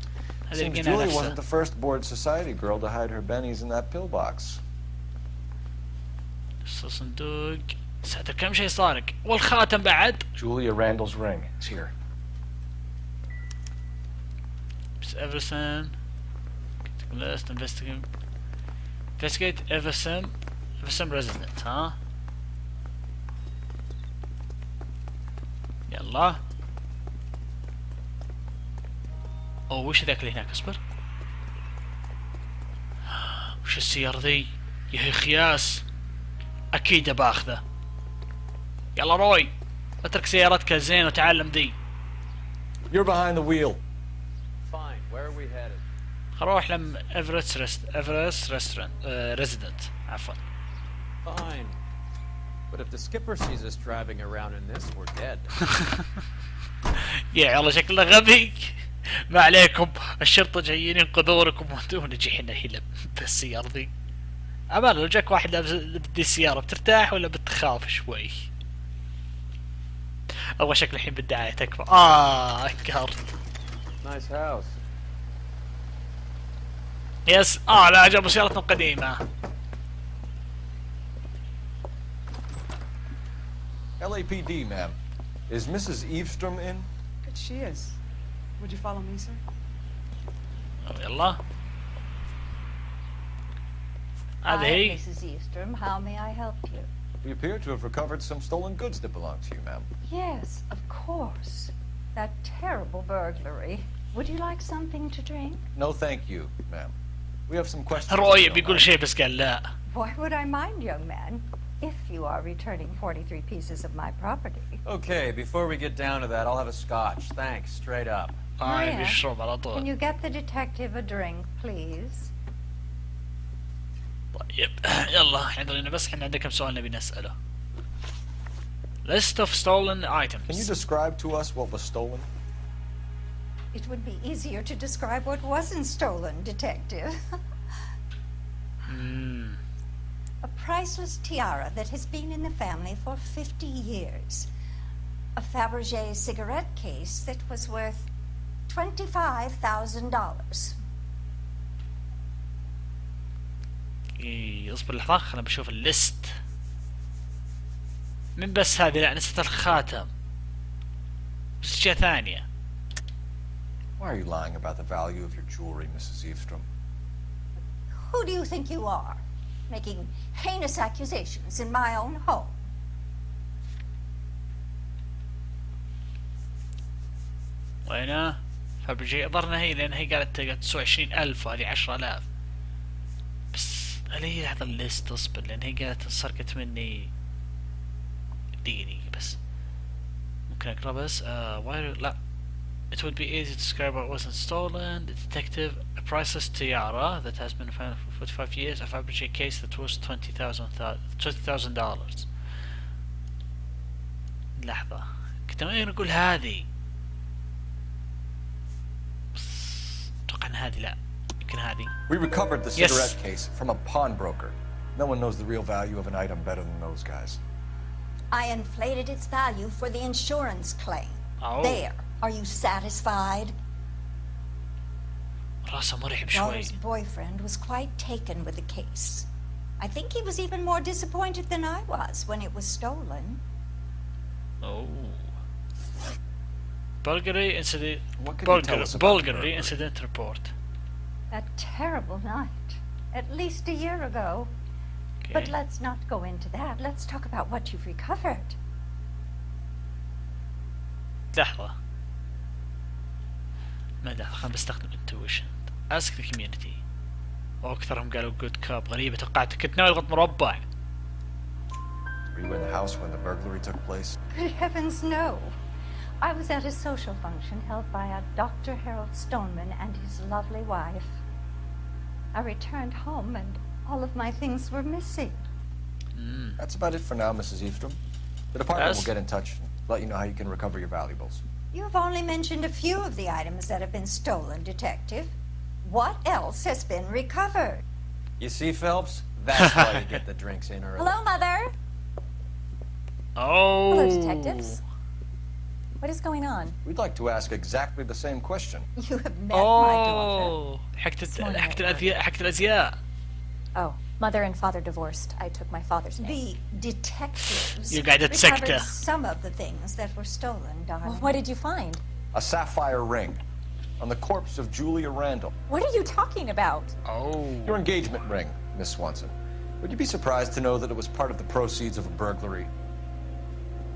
هذا Seems لقينا Julie wasn't نفسه. the first bored society girl to hide her bennies in that pillbox. صندوق. ساتر كم شيء سارق. والخاتم بعد. Julia Randall's ring. It's here. بس إيفرسون. list investigate إيفرسون resident ها. يلا. اوه وش ذاك اللي هناك؟ اصبر. وش السيارة ذي؟ يا هي خياس. اكيد باخذه. يلا روي اترك سيارتك زين وتعلم ذي. You're behind the wheel. Fine. Where are we headed? خروح لم ايفرست ريستورانت ريزيدنت عفوا. Fine. But if the skipper sees us driving around in this, we're dead. يا والله شكله غبي. ما عليكم الشرطة جايين ينقذونكم وانتم نجحنا هنا بالسيارة ذي. أمان لو جاك واحد لابس بدي السيارة بترتاح ولا بتخاف شوي؟ أول شكل الحين بالدعاية تكفى. انكر. Nice house. يس لا جابوا سيارتنا القديمة. LAPD, ma'am. Is Mrs. Eavestrom in? She is. Would you follow me, sir? يلا. Hi, هذه Mrs. Eavestrom. How may I help you? We appear to have recovered some stolen goods that belong to you, ma'am. Yes, of course. That terrible burglary. Would you like something to drink? No, thank you, ma'am. We have some questions. رؤية بيقول شيء بس قال لا. Why would I mind, young man, if you are returning 43 pieces of my property? Okay, before we get down to that, I'll have a scotch. Thanks, straight up. بيشرب على Can طول. you get the detective a drink, please? طيب يلا حضرينا بس احنا عندنا كم سؤال نبي نسأله. List of stolen items. Can you describe to us what was stolen? It would be easier to describe what wasn't stolen, detective. A priceless tiara that has been in the family for 50 years. A Fabergé cigarette case that was worth $25,000. اصبر لحظة خلنا بشوف الليست. من بس هذه لا نسيت الخاتم. بس اشياء ثانية. Why are you lying about the value of your jewelry, Mrs. Eavestrom? Who do you think you are, making heinous accusations in my own home? وينه؟ فبجي ضرنا هي لان هي قالت 29,000 وهذه 10,000. بس هي لحظة الليست اصبر لان هي قالت سرقت مني دقيقة بس. ممكن اقرا بس لا. It would be easy to describe what wasn't stolen. The detective, a priceless tiara that has been found for 45 years, a Fabergé case that was $20,000. لحظة كنت نقول هذه هذه لا يمكن هذه. We recovered the Yes. cigarette case from a pawnbroker. No one knows the real value of an item better than those guys. I inflated its value for the insurance claim. Oh. There. Are you satisfied? راسه مرعب شوي. Daughter's boyfriend was quite taken with the case. I think he was even more disappointed than I was when it was stolen. Oh. Bulgari incident. What can you tell us about the Bulgari burglary? incident report. A terrible night. At least a year ago. But let's not go into that. Let's talk about what you've recovered. لحظة. ما دخل، خلنا بستخدم intuition. ask the community. واكثرهم قالوا good cop. غريبة، توقعت كنت ناوي اضغط مربع. Were you in the house when the burglary took place? Good heavens, no. I was at a social function held by a Dr. Harold Stoneman and his lovely wife. I returned home and all of my things were missing. That's about it for now, Mrs. Eastrom. The department Yes. will get in touch and let you know how you can recover your valuables. You have only mentioned a few of the items that have been stolen, Detective. What else has been recovered? You see, Phelps? That's why you get the drinks in early. Hello, Mother. Oh. Hello, detectives. What is going on? We'd like to ask exactly the same question. You have met my daughter. Oh. حكت الأزياء. Oh, mother and father divorced. I took my father's name. The detectives You قاعدة تسكته. recovered some of the things that were stolen, darling. Well, what did you find? A sapphire ring on the corpse of Julia Randall. What are you talking about? Oh. Your engagement ring, Miss Swanson. Would you be surprised to know that it was part of the proceeds of a burglary?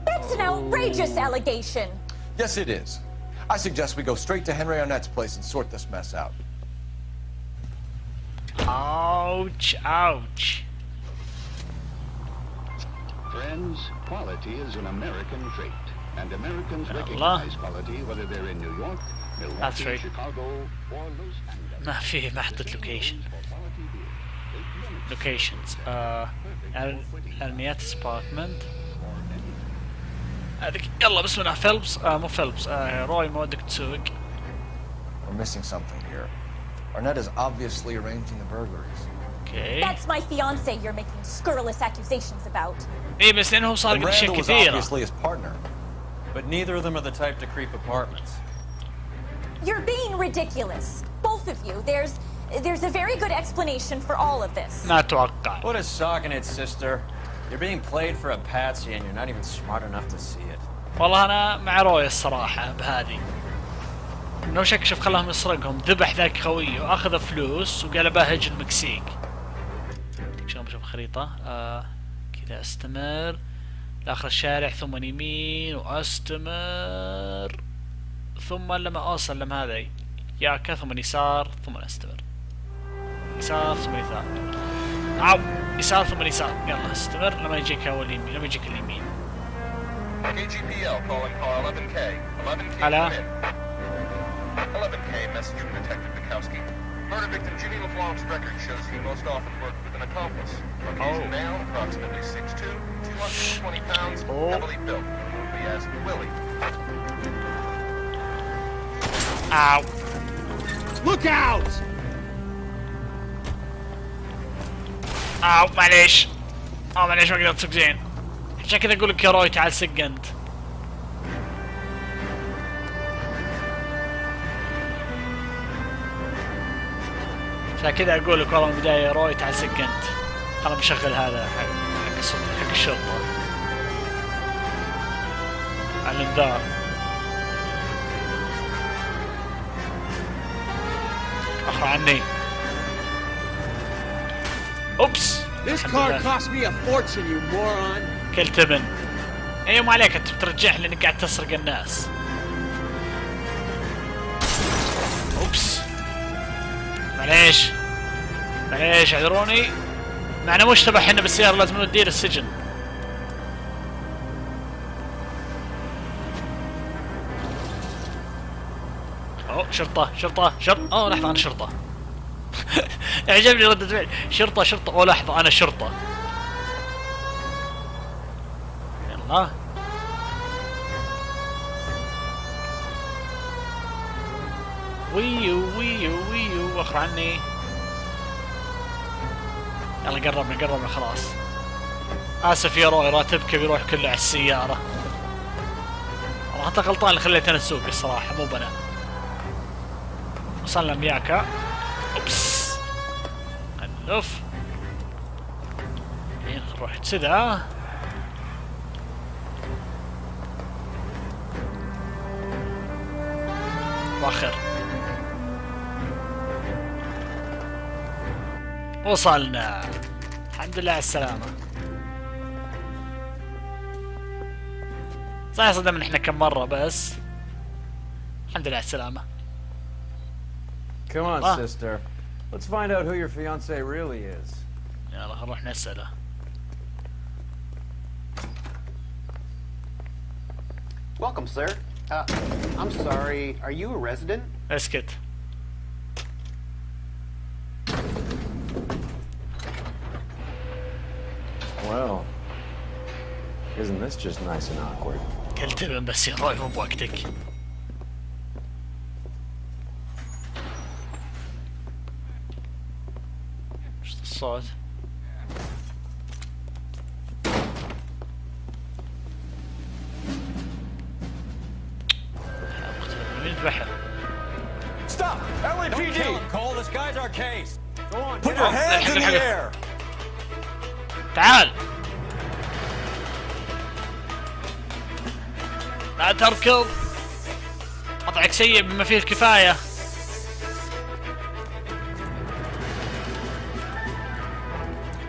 That's an outrageous allegation. Yes, it is. I suggest we go straight to Henry Arnett's place and sort this mess out. Ouch, ouch. Friends, quality is an American trait, and Americans Allah. recognize quality whether they're in New York, That's Milwaukee, right. Chicago, or Los Angeles. ما فيه محطة لوكيشن. لوكيشنز. الميات ابارتمنت. هذيك يلا بسم الله. فيلبس مو فيلبس. روي ما ودك تسوق. We're missing something here. Arnett is obviously arranging the burglaries. Okay. That's my fiance you're making scurrilous accusations about. ايه بس لانهم صار And قد اشياء Randall was كثيرة. obviously his partner. But neither of them are the type to creep apartments. You're being ridiculous. Both of you. There's a very good explanation for all of this. ما اتوقع. What is socking it, sister? You're being played for a patsy and you're not even smart enough to see it. والله انا مع روي الصراحة بهذه. انه شوف خلاهم يسرقهم، ذبح ذاك خويه واخذ فلوس وقلبها هج المكسيك. شلون بشوف خريطة؟ كذا استمر لاخر الشارع ثم يمين واستمر ثم لما اوصل لما هذا ياكا ثم يسار ثم استمر. يسار ثم يسار. عو يسار ثم يسار. يلا استمر لما يجيك اول يمين لما يجيك اليمين. KGPL calling car 11K. 11K. Hello. 11K message from Detective Bukowski. Murder victim Jimmy LeBlanc's record shows he most often worked with an accomplice. Caucasian male, approximately 6'2", 220 pounds, heavily built. He as Willie. Ow. Look out! معليش. معليش ما قدرت اسوق زين. عشان كذا اقول لك يا روي تعال سق انت. عشان كذا اقول لك والله من البداية يا روي تعال سق انت. خلنا بشغل هذا حق الشرطة. على الانذار. اخر عني. اوبس. This car cost me a fortune, you moron. كل تبن. ايوه ما عليك انت بترجعه لانك قاعد تسرق الناس. اوبس. معليش اعذروني. معنا مشتبه احنا بالسيارة لازم نوديه للسجن. اوه شرطة. اوه لحظة انا شرطة. اعجبني ردة فعل. شرطة. اوه لحظة انا شرطة. يلا. ويو ويو ويو وخر عني. يلا قربنا خلاص. اسف يا روي، راتبك بيروح كله على السيارة. والله انت غلطان اللي خليت انا اسوق الصراحة، مو بنا. وصلنا مياكا. اوبس خلف. نروح كذا. واخر وصلنا، الحمد لله على السلامة. صحيح صدمنا احنا كم مرة بس الحمد لله على السلامة. Come on, sister. Let's find out who your fiancé really is. يلا نروح نسأله. Welcome, sir. I'm sorry, are you a resident? اسكت. Well, isn't this just nice and awkward? قلت له بس يا روي مو بوقتك. ايش الصوت؟ Stop! LAPD! Don't kill him, Cole. This guy's our case. Go on. Put your hands in the air. تعال. لا تركض. وضعك سيء بما فيه الكفاية.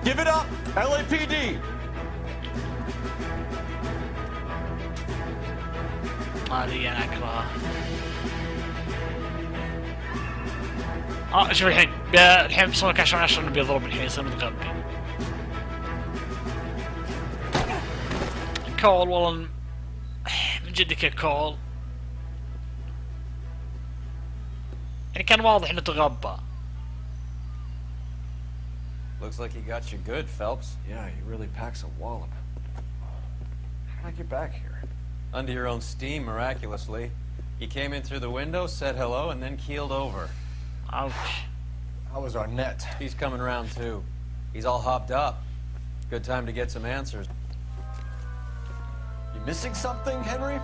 Give it up, LAPD. هذه انا اكرهها. شوف الحين بصونك 10 من 10 انه بيضرب الحين يصير متغبي. كول والله من جدك يا كول. يعني كان واضح انه تغبى. Looks like he got you good, Phelps. Yeah, he really packs a wallop. How'd I get back here? Under your own steam, miraculously. He came in through the window, said hello, and then keeled over. Ouch. How was our net? He's coming around too. He's all hopped up. Good time to get some answers. You missing something, Henry?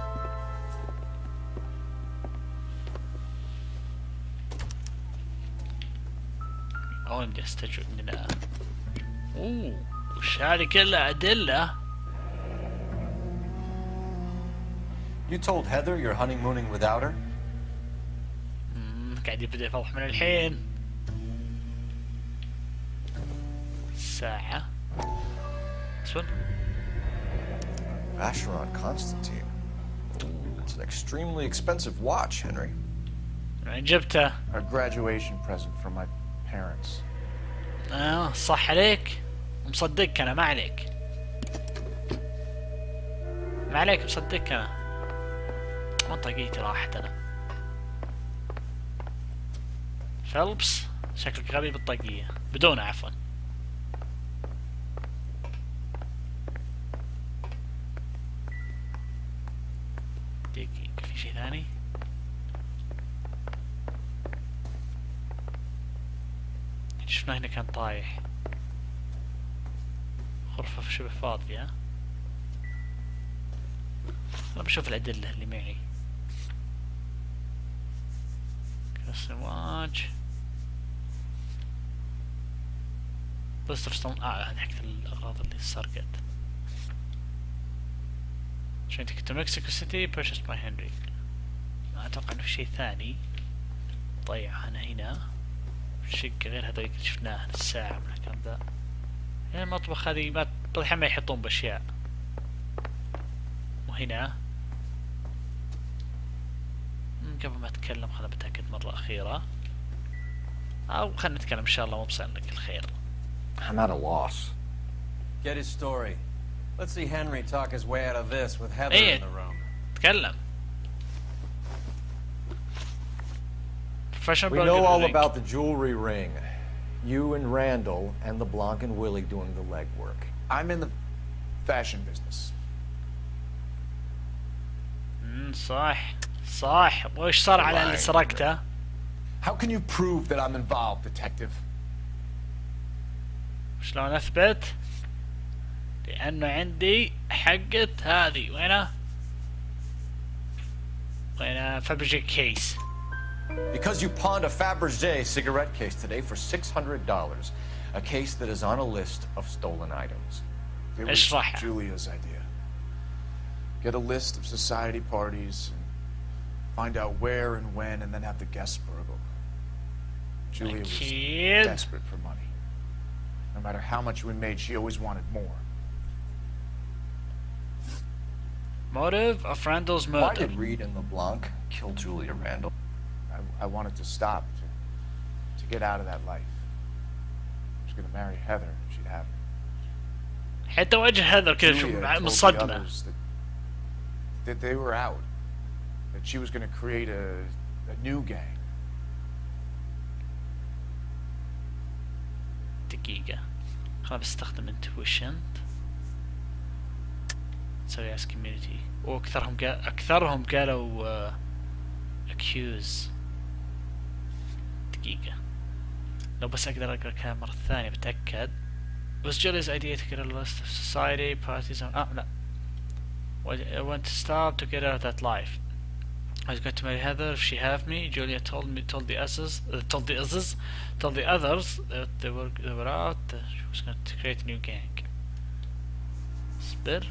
I'm just عندنا. وش هذه كلها أدلة؟ You told Heather you're honeymooning without her? قاعد يبدأ يفضح من الحين. ساعة. اسود. Vacheron Constantine. It's an extremely expensive watch, Henry. وين جبته؟ A graduation present from my parents. صح عليك. مصدقك أنا، ما عليك. ما عليك، مصدقك أنا. منطقيتي راحت أنا. فيلبس شكلك غبي بالطاقية بدون عفوا. دقيقة، في شيء ثاني؟ شفنا هنا كان طايح. غرفة شبه فاضية. أنا بشوف الأدلة اللي معي. كسواج. بس تفصلون هذه حقت الأغراض اللي سرقت. عشان تكتب مكسيكو سيتي purchased by هنري. أتوقع إنه في شيء ثاني ضيع أنا هنا. شيء غير هذا اللي شفناه الساعة من الكلام ذا. يعني المطبخ هذه ما الحين ما يحطون بأشياء. وهنا قبل ما أتكلم خلنا بتأكد مرة أخيرة. أو خلنا نتكلم إن شاء الله مو بصير لك الخير. I'm at a loss. Get his story. Let's see Henry talk his way out of this with Heather in the room. تكلم. We know all about the jewelry ring. You and Randall and the Blanc and Willie doing the legwork. I'm in the fashion business. صح صح. وإيش صار على اللي سرقته؟ How can you prove that I'm involved, detective? شلون اثبت؟ لانه عندي حقة هذه وينها؟ Fabergé case. Because you pawned a Fabergé cigarette case today for $600. A case that is on a list of stolen items. It was Julia's idea. Get a list of society parties, and find out where and when, and then have the guests burgled. Julia was desperate for money. No matter how much we made, she always wanted more. Motive of Randall's murder. Why did Reed and LeBlanc kill Julia Randall? I wanted to stop, to get out of that life. I was going to marry Heather. She'd have me. حتى وجه هذا كذا شو مصدمة. That they were out. That she was going to create a new gang. دقيقة. خلنا بستخدم intuition. نسوي as community. أكثرهم قالوا accuse. دقيقة. لو بس أقدر أقرأ كلام مرة ثانية بتأكد. Was Julie's idea to get a list of society parties on... لا. I want to stop to get out of that life. I was going to marry Heather if she have me. Julia told the others that they were out. She was going to create a new gang. اصبر.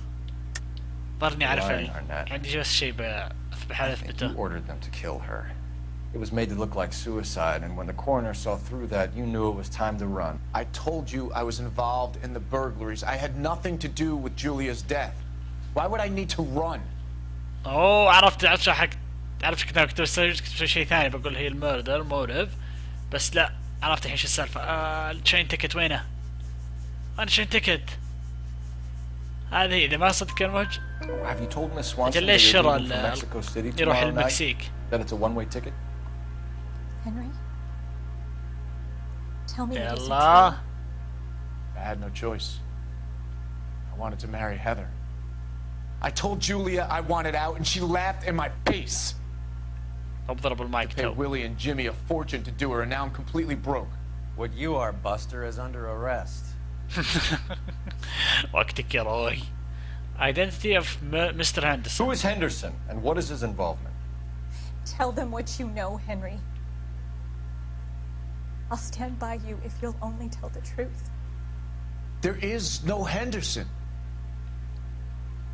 ظهرني أعرف عندي بس شيء بحال أثبته. You ordered them to kill her. It was made to look like suicide, and when the coroner saw through that, you knew it was time to run. I told you I was involved in the burglaries. I had nothing to do with Julia's death. Why would I need to run? أوه عرفت كنت بسوي شيء ثاني بقول هي المردر موتيف بس لا عرفت الحين شو السالفة. التشين تيكت وينه؟ أنا تشين تيكت هذه إذا ما صدق الموج. Have you told Miss Swanson ليش شرى Mexico City يروح tomorrow المكسيك؟ That it's a one-way ticket? Henry? Tell me it isn't true. I had no choice. I wanted to marry Heather. I told Julia I wanted out, and she laughed in my face. I paid Willie and Jimmy a fortune to do her, and now I'm completely broke. What you are, Buster, is under arrest. وقتك يا روي. Identity of Mr. Henderson. Who is Henderson, and what is his involvement? Tell them what you know, Henry. I'll stand by you if you'll only tell the truth. There is no Henderson.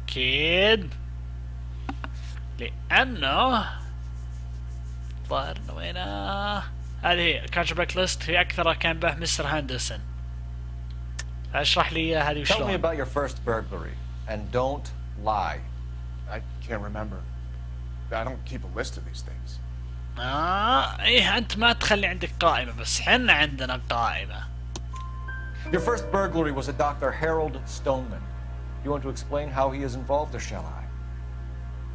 كيد لأنه ظاهر إنه وينه هذه كونتراكت ليست هي أكثر كان به مستر هندرسون. اشرح لي إياها هذه وشلون. Tell me about your first burglary and don't lie. I can't remember. I don't keep a list of these things. إيه أنت ما تخلي عندك قائمة بس حنا عندنا قائمة. Your first burglary was a Dr. Harold Stoneman. You want to explain how he is involved, or shall I?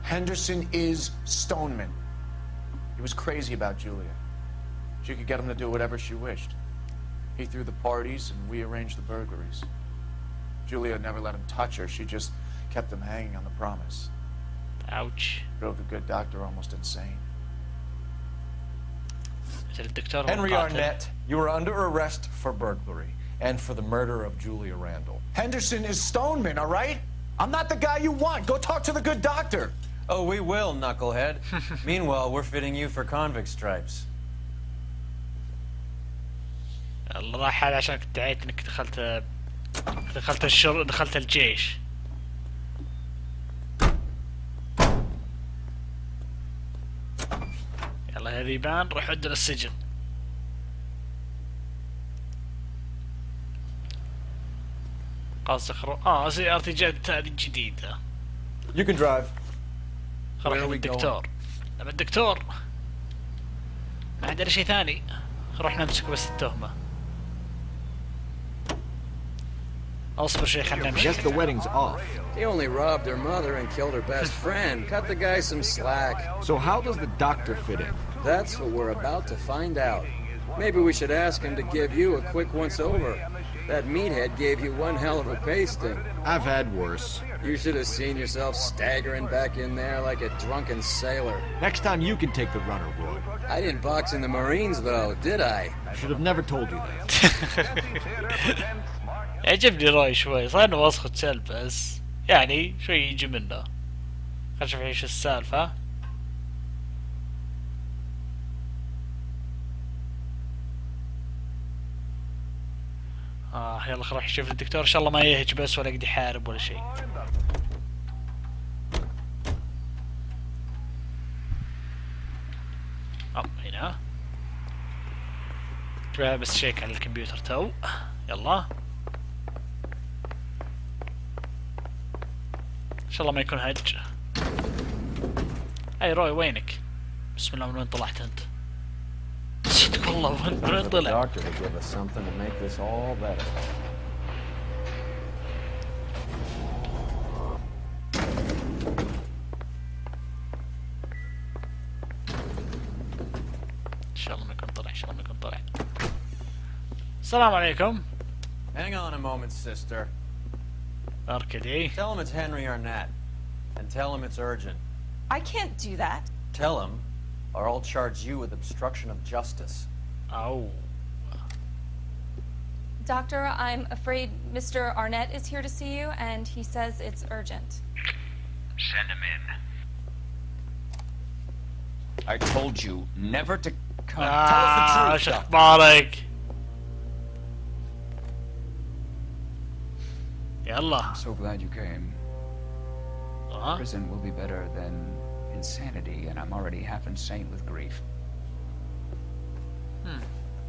Henderson is Stoneman. He was crazy about Julia. She could get him to do whatever she wished. He threw the parties and we arranged the burglaries. Julia never let him touch her. She just kept him hanging on the promise. Ouch. Drove the good doctor almost insane. Henry Arnett, you are under arrest for burglary and for the murder of Julia Randall. Henderson is Stoneman, all right? I'm not the guy you want. Go talk to the good doctor. Oh, we will, knucklehead. Meanwhile, we're fitting you for convict stripes. الله راح هذا عشان كنت دعيت انك دخلت الشر دخلت الجيش. يلا يا ذيبان روح ودوا للسجن. قصدك زي ارتجاء هذه جديدة. You can drive. خلاص الدكتور. لما الدكتور ما عندنا شيء ثاني. نروح نمسك بس التهمة. اصبر شيء خلنا نمشي. Guess the wedding's off. He only robbed her mother and killed her best friend. Cut the guy some slack. So how does the doctor fit in? That's what we're about to find out. Maybe we should ask him to give you a quick once-over. That meathead gave you one hell of a pasting. I've had worse. You should have seen yourself staggering back in there like a drunken sailor. Next time you can take the runner, Roy. I didn't box in the Marines, though, did I? I should have never told you that. يعجبني روي شوي، صار انه وسخة كلب بس يعني شوي يجي منه. خلنا نشوف ايش السالفة. يلا خل نروح نشوف الدكتور، ان شاء الله ما يهج بس ولا يقدر يحارب ولا شيء. هنا بس شيك على الكمبيوتر تو. يلا ان شاء الله ما يكون هج. اي روي وينك؟ بسم الله، من وين طلعت انت؟ صدق والله من وين طلع؟ السلام عليكم. Hang on a moment, sister. أركدي. Tell him it's Henry Arnett, and tell him it's urgent. I can't do that. Tell him, or I'll charge you with obstruction of justice. Oh. Doctor, I'm afraid Mr. Arnett is here to see you, and he says it's urgent. Send him in. I told you never to come. Tell us the truth. شو اخبارك؟ يلا. I'm so glad you came. Prison will be better than insanity, and I'm already half insane with grief.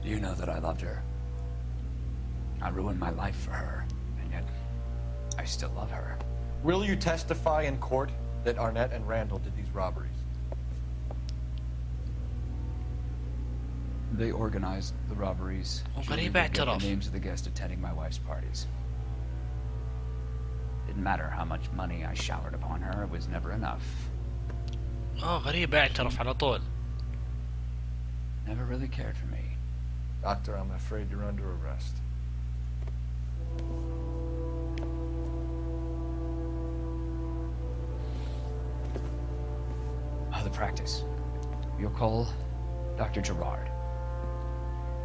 You know that I loved her. I ruined my life for her, and yet I still love her. Will you testify in court that Arnett and Randall did these robberies? They organized the robberies. Julie would get the names of the guests attending my wife's parties. Didn't matter how much money I showered upon her, it was never enough. غريب اعترف على طول. Never really cared for me. Doctor, I'm afraid you're under arrest. The practice. You'll call Dr. Gerard.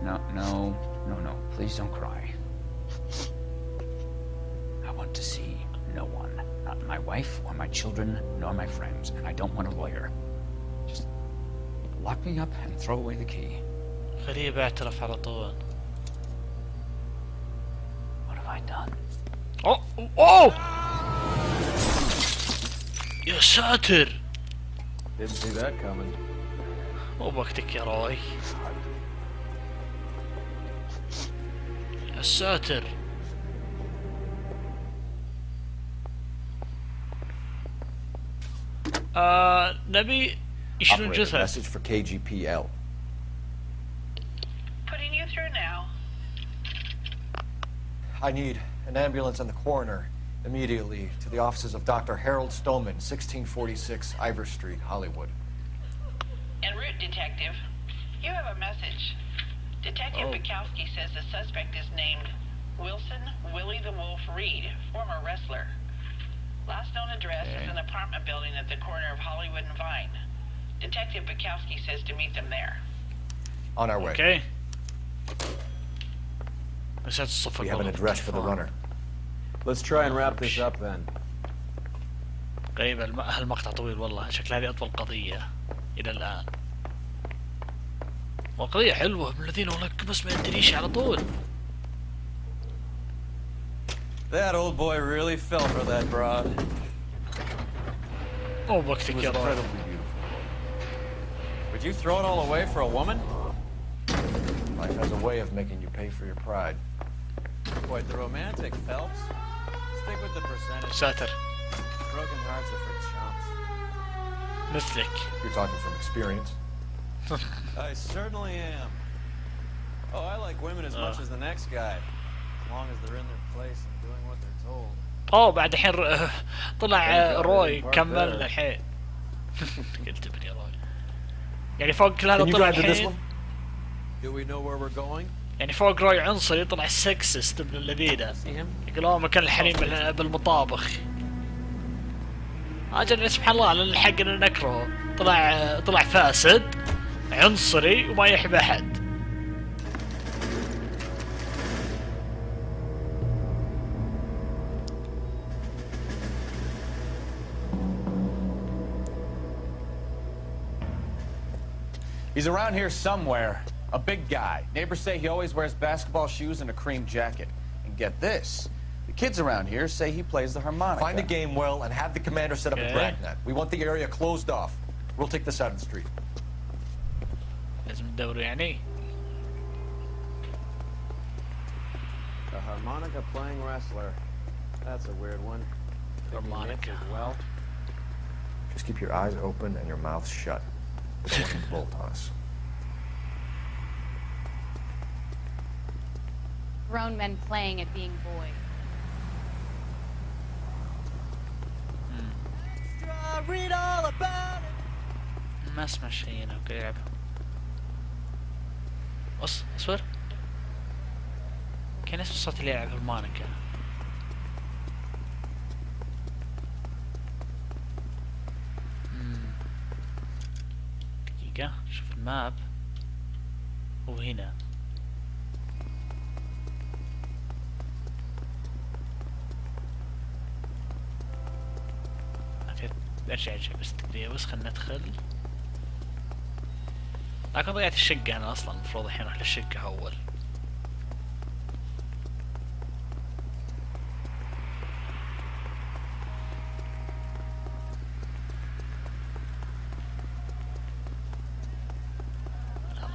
No. Please don't cry. I want to see no one. Not my wife, or my children, nor my friends. And I don't want a lawyer. Just lock me up and throw away the key. غريب اعترف على طول. What have I done? Oh! يا ساتر! Didn't see that coming. مو بوقتك يا روي. يا ساتر. نبي يشيلون جثة. Message for KGPL. Putting you through now. I need an ambulance and the coroner immediately to the offices of Dr. Harold Stoneman, 1646 Ivor Street, Hollywood. En route, Detective. You have a message. Detective Bukowski says the suspect is named Wilson Willie the Wolf Reed, former wrestler. Last known address is an apartment building at the corner of Hollywood and Vine. Detective Bukowski says to meet them there. On our way. Okay. We have an address for the runner. Let's try and wrap this up then. غريب هالمقطع طويل والله، شكلها هذه أطول قضية إلى الآن. وقضية حلوة من الذين والله بس ما يدريش على طول. That old boy really fell for that broad. مو بوقتك يا روي. Would you throw it all away for a woman? Life has a way of making you pay for your pride. Quite the romantic, Phelps. Stick with the percentage. ساتر. Broken hearts are for chumps. مثلك. You're talking from experience. I certainly am. Oh, I like women as much as the next guy. As long as they're in their place and doing what they're told. بعد الحين طلع روي كمل الحين. قلت ابني روي. يعني فوق كل هذا طلع الحين. Do we know where we're going? يعني فوق روي عنصري طلع سكسست ابن الذين. يقولون مكان الحريم بالمطابخ. اجل سبحان الله على الحق ان نكرهه. طلع فاسد عنصري وما يحب احد. He's around here somewhere. A big guy. Neighbors say he always wears basketball shoes and a cream jacket. And get this. The kids around here say he plays the harmonica. Find the game well and have the commander set up a dragnet. We want the area closed off. We'll take this out of the street. لازم ندور يعني. A harmonica playing wrestler. That's a weird one. Harmonica as well. Just keep your eyes open and your mouth shut. Don't let him bolt on us. Grown men playing at being boys. Read all about it. ما اسمع شيء انا وقاعد يلعب. اصبر. كان اسمه صوت اللي يلعب هرمونيكا. دقيقة شوف الماب. هو هنا. ارجع بس دقيقة بس خلنا ندخل. لكن ضيعت الشقة انا اصلا المفروض الحين اروح للشقة اول.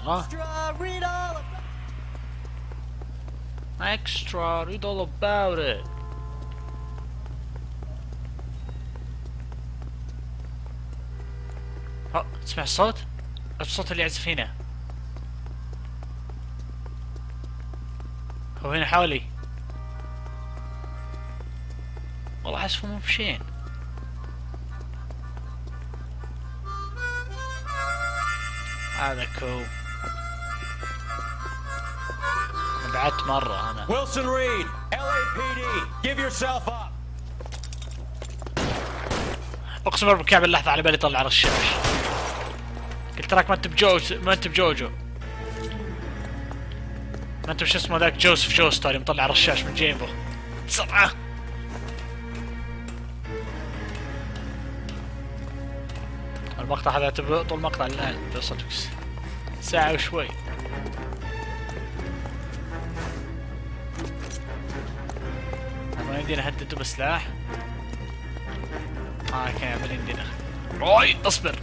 الله. Extra, read all about it. تسمع الصوت؟ الصوت اللي يعزف هنا. هو هنا حولي. والله احس مو بشين. هذا كو. بعدت مرة انا. Wilson Reed, LAPD, give yourself up. اقسم بالله بكعب اللحظة على بالي طلع رشاش. قلت تراك ما انت بجوجو. ما انت بش اسمه ذاك جوزيف جوستر مطلع رشاش من جيبه. بسرعة. المقطع هذا يعتبر طول مقطع الان صدق ساعة وشوي. ما يمدينا هدده بسلاح. كان يعمل يمدينا. روي اصبر.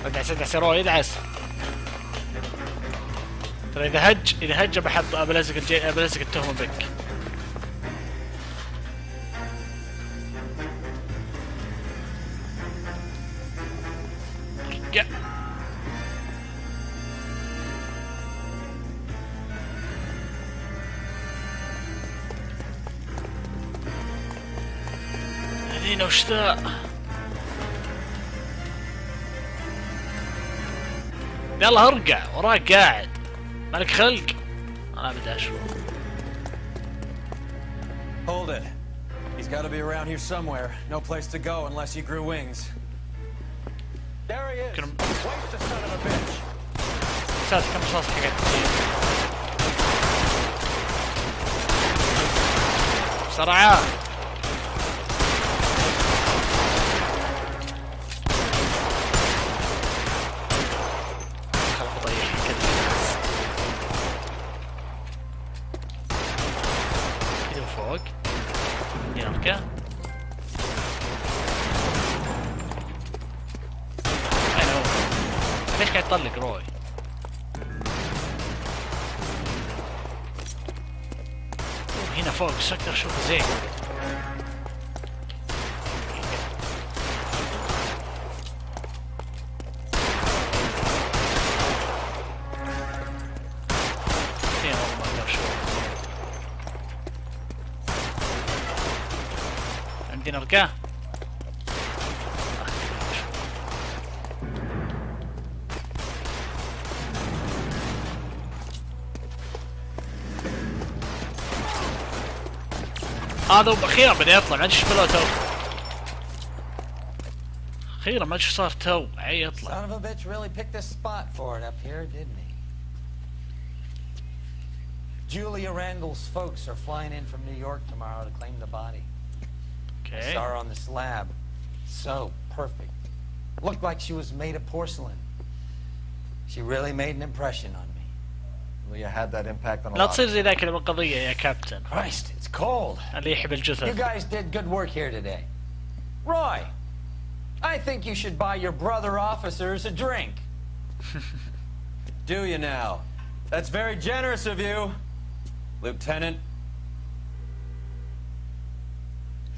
ادعس يا روي ادعس. ترى اذا هج بحط بلزق التهمة بك. رجع. هذينا وش ذا؟ يلا ارجع وراك قاعد مالك خلق. انا بدي اشوف. Hold it. He's got to be around here somewhere. No place to go unless he grew wings. There he is. Waste the son of a bitch. ساعات كم رصاص حقت بسرعة. ليش قاعد يطلق روي؟ هنا فوق بس اقدر اشوف زين. فين والله ما اقدر اشوف. عندنا رقاه. هذا اخيرا بدا يطلع ما ادري ايش بلوته. اخيرا ما شو صار تو يطلع. Son of a bitch really picked a spot for it up here, didn't he? Julia Randall's folks are flying in from New York tomorrow to claim the body. Okay. I saw her on the slab. So perfect. Looked like she was made of porcelain. She really made an impression on me. Well, you had that impact on a لا lot. تصير زي ذاك القضية يا كابتن. Christ, it's cold. اللي يحب You الجثث. guys did good work here today. Roy, I think you should buy your brother officers a drink. Do you now? That's very generous of you, Lieutenant.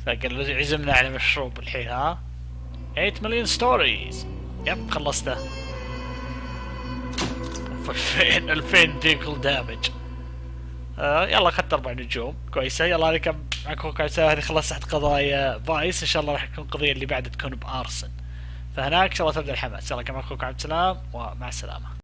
فقال عزمنا على مشروب الحين ها. 8 مليون ستوريز. يب خلصته. 2000 ديكل دامج. يلا اخذت 4 نجوم كويسه. يلا انا كم معكم هذه خلصت قضايا فايس. ان شاء الله راح تكون القضيه اللي بعد تكون بارسن، فهناك ان شاء الله تبدا الحماس. يلا كان معكم عبدالسلام ومع السلامه.